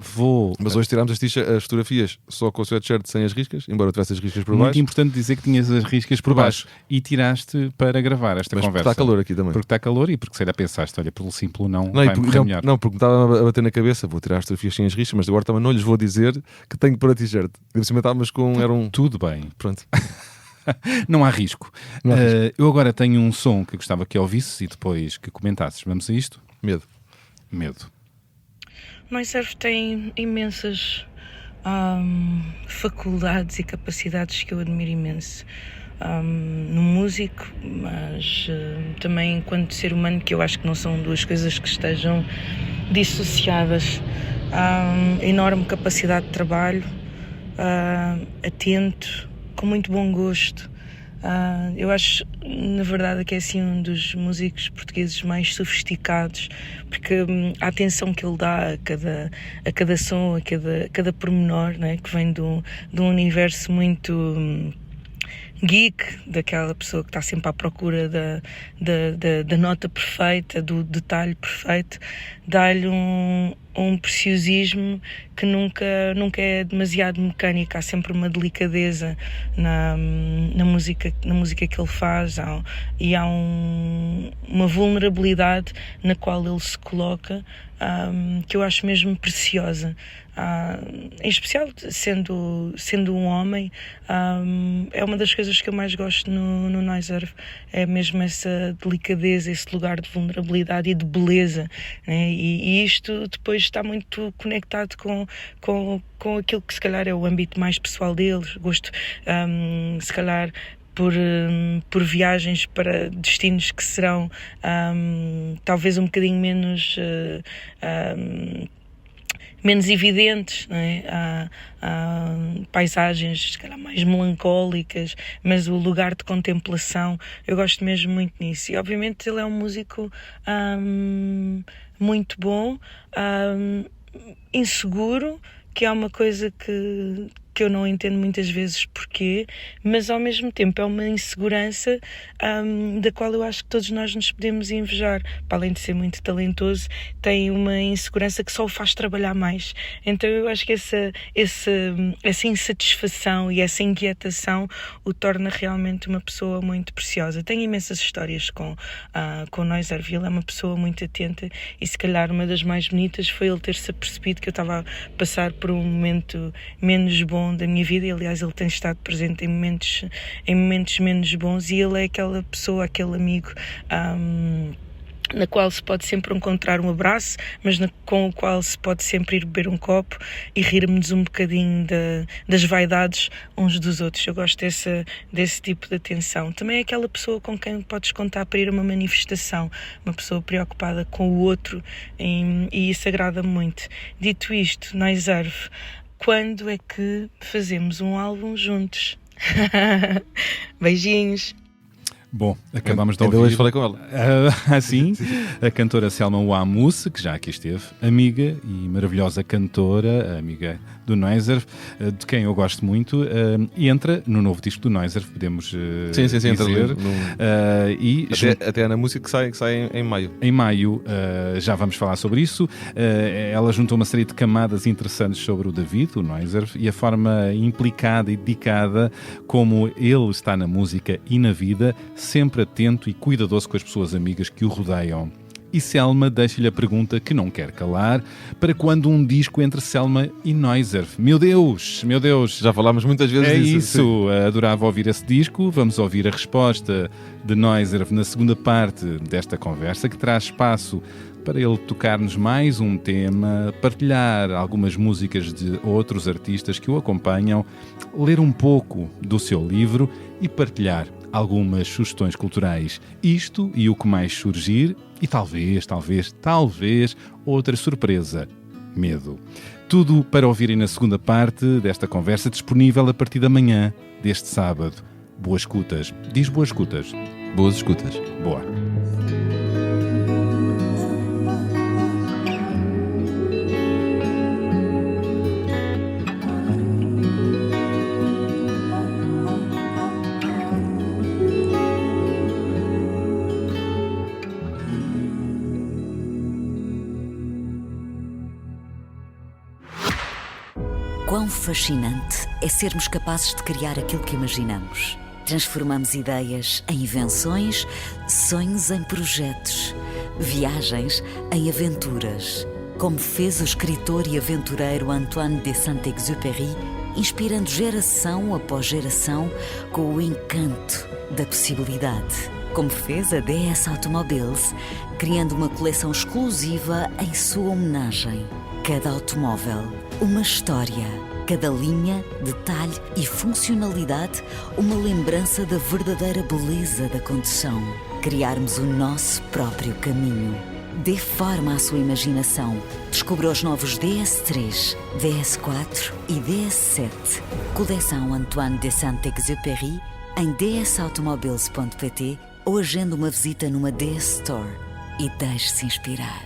Mas hoje tirámos as fotografias só com o sweatshirt sem as riscas, embora eu tivesse as riscas por muito baixo. importante dizer que tinhas as riscas por baixo. E tiraste para gravar esta conversa. Porque está calor aqui também. Porque está calor e porque se calhar pensaste, olha, pelo simples não Não, vai morrer melhor. não, porque me estava a bater na cabeça, vou tirar as fotografias sem as riscas, mas agora também não lhes vou dizer que tenho que pôr a t-shirt. Deve-se estávamos com... Era um... Tudo bem. Pronto. Não há risco. Eu agora tenho um som que gostava que ouvisses e depois que comentasses. Vamos a isto? Medo. Noiser tem imensas faculdades e capacidades que eu admiro imenso. No músico, mas também enquanto ser humano, que eu acho que não são duas coisas que estejam dissociadas. Enorme capacidade de trabalho, atento, com muito bom gosto. Eu acho, na verdade, que é assim um dos músicos portugueses mais sofisticados, porque a atenção que ele dá a cada som, a cada pormenor, né, que vem de um universo muito geek, daquela pessoa que está sempre à procura da nota perfeita, do detalhe perfeito, dá-lhe um preciosismo que nunca é demasiado mecânico. Há sempre uma delicadeza na música que ele faz, e há uma vulnerabilidade na qual ele se coloca, que eu acho mesmo preciosa. Em especial sendo um homem, é uma das coisas que eu mais gosto no Noiser, é mesmo essa delicadeza, esse lugar de vulnerabilidade e de beleza, né? E isto depois está muito conectado com aquilo que se calhar é o âmbito mais pessoal deles. Gosto, se calhar, por viagens para destinos que serão menos evidentes, não é? Há paisagens, se calhar, mais melancólicas, mas o lugar de contemplação, eu gosto mesmo muito nisso. E obviamente ele é um músico muito bom, inseguro, que é uma coisa que eu não entendo muitas vezes porquê, mas ao mesmo tempo é uma insegurança da qual eu acho que todos nós nos podemos invejar. Para além de ser muito talentoso, tem uma insegurança que só o faz trabalhar mais. Então eu acho que essa insatisfação e essa inquietação o torna realmente uma pessoa muito preciosa. Tenho imensas histórias com o Noiser. Ele é uma pessoa muito atenta e se calhar uma das mais bonitas foi ele ter-se apercebido que eu estava a passar por um momento menos bom da minha vida, e aliás ele tem estado presente em momentos menos bons, e ele é aquela pessoa, aquele amigo na qual se pode sempre encontrar um abraço, mas com o qual se pode sempre ir beber um copo e rirmos um bocadinho das vaidades uns dos outros. Eu gosto desse tipo de atenção. Também é aquela pessoa com quem podes contar para ir a uma manifestação, uma pessoa preocupada com o outro, e isso agrada-me muito. Dito isto, Noiser, quando é que fazemos um álbum juntos? Beijinhos. Bom, acabamos de Ainda ouvir. hoje falei com ela. Assim, a cantora Selma Ouamousse, que já aqui esteve, amiga e maravilhosa cantora, amiga do Noiser, de quem eu gosto muito, e entra no novo disco do Noiser, podemos Sim, entra dizer. E até na música que sai em maio. em maio, já vamos falar sobre isso. Ela juntou uma série de camadas interessantes sobre o David, o Noiser, e a forma implicada e dedicada como ele está na música e na vida, sempre atento e cuidadoso com as pessoas amigas que o rodeiam. E Selma deixa-lhe a pergunta que não quer calar: para quando um disco entre Selma e Noiser? Meu Deus! Já falámos muitas vezes É disso. isso, adorava ouvir esse disco. Vamos ouvir a resposta de Noiser na segunda parte desta conversa, que traz espaço para ele tocar-nos mais um tema, partilhar algumas músicas de outros artistas que o acompanham, ler um pouco do seu livro e partilhar algumas sugestões culturais. Isto e o que mais surgir, e talvez outra surpresa: medo. Tudo para ouvirem na segunda parte desta conversa, disponível a partir da manhã deste sábado. Boas escutas. Diz boas escutas. Boas escutas. Boa. Quão fascinante é sermos capazes de criar aquilo que imaginamos. Transformamos ideias em invenções, sonhos em projetos, viagens em aventuras. Como fez o escritor e aventureiro Antoine de Saint-Exupéry, inspirando geração após geração com o encanto da possibilidade. Como fez a DS Automobiles, criando uma coleção exclusiva em sua homenagem. Cada automóvel, uma história. Cada linha, detalhe e funcionalidade, uma lembrança da verdadeira beleza da condução. Criarmos o nosso próprio caminho. Dê forma à sua imaginação. Descubra os novos DS3, DS4 e DS7. Coleção Antoine de Saint-Exupéry em dsautomobiles.pt ou agende uma visita numa DS Store e deixe-se inspirar.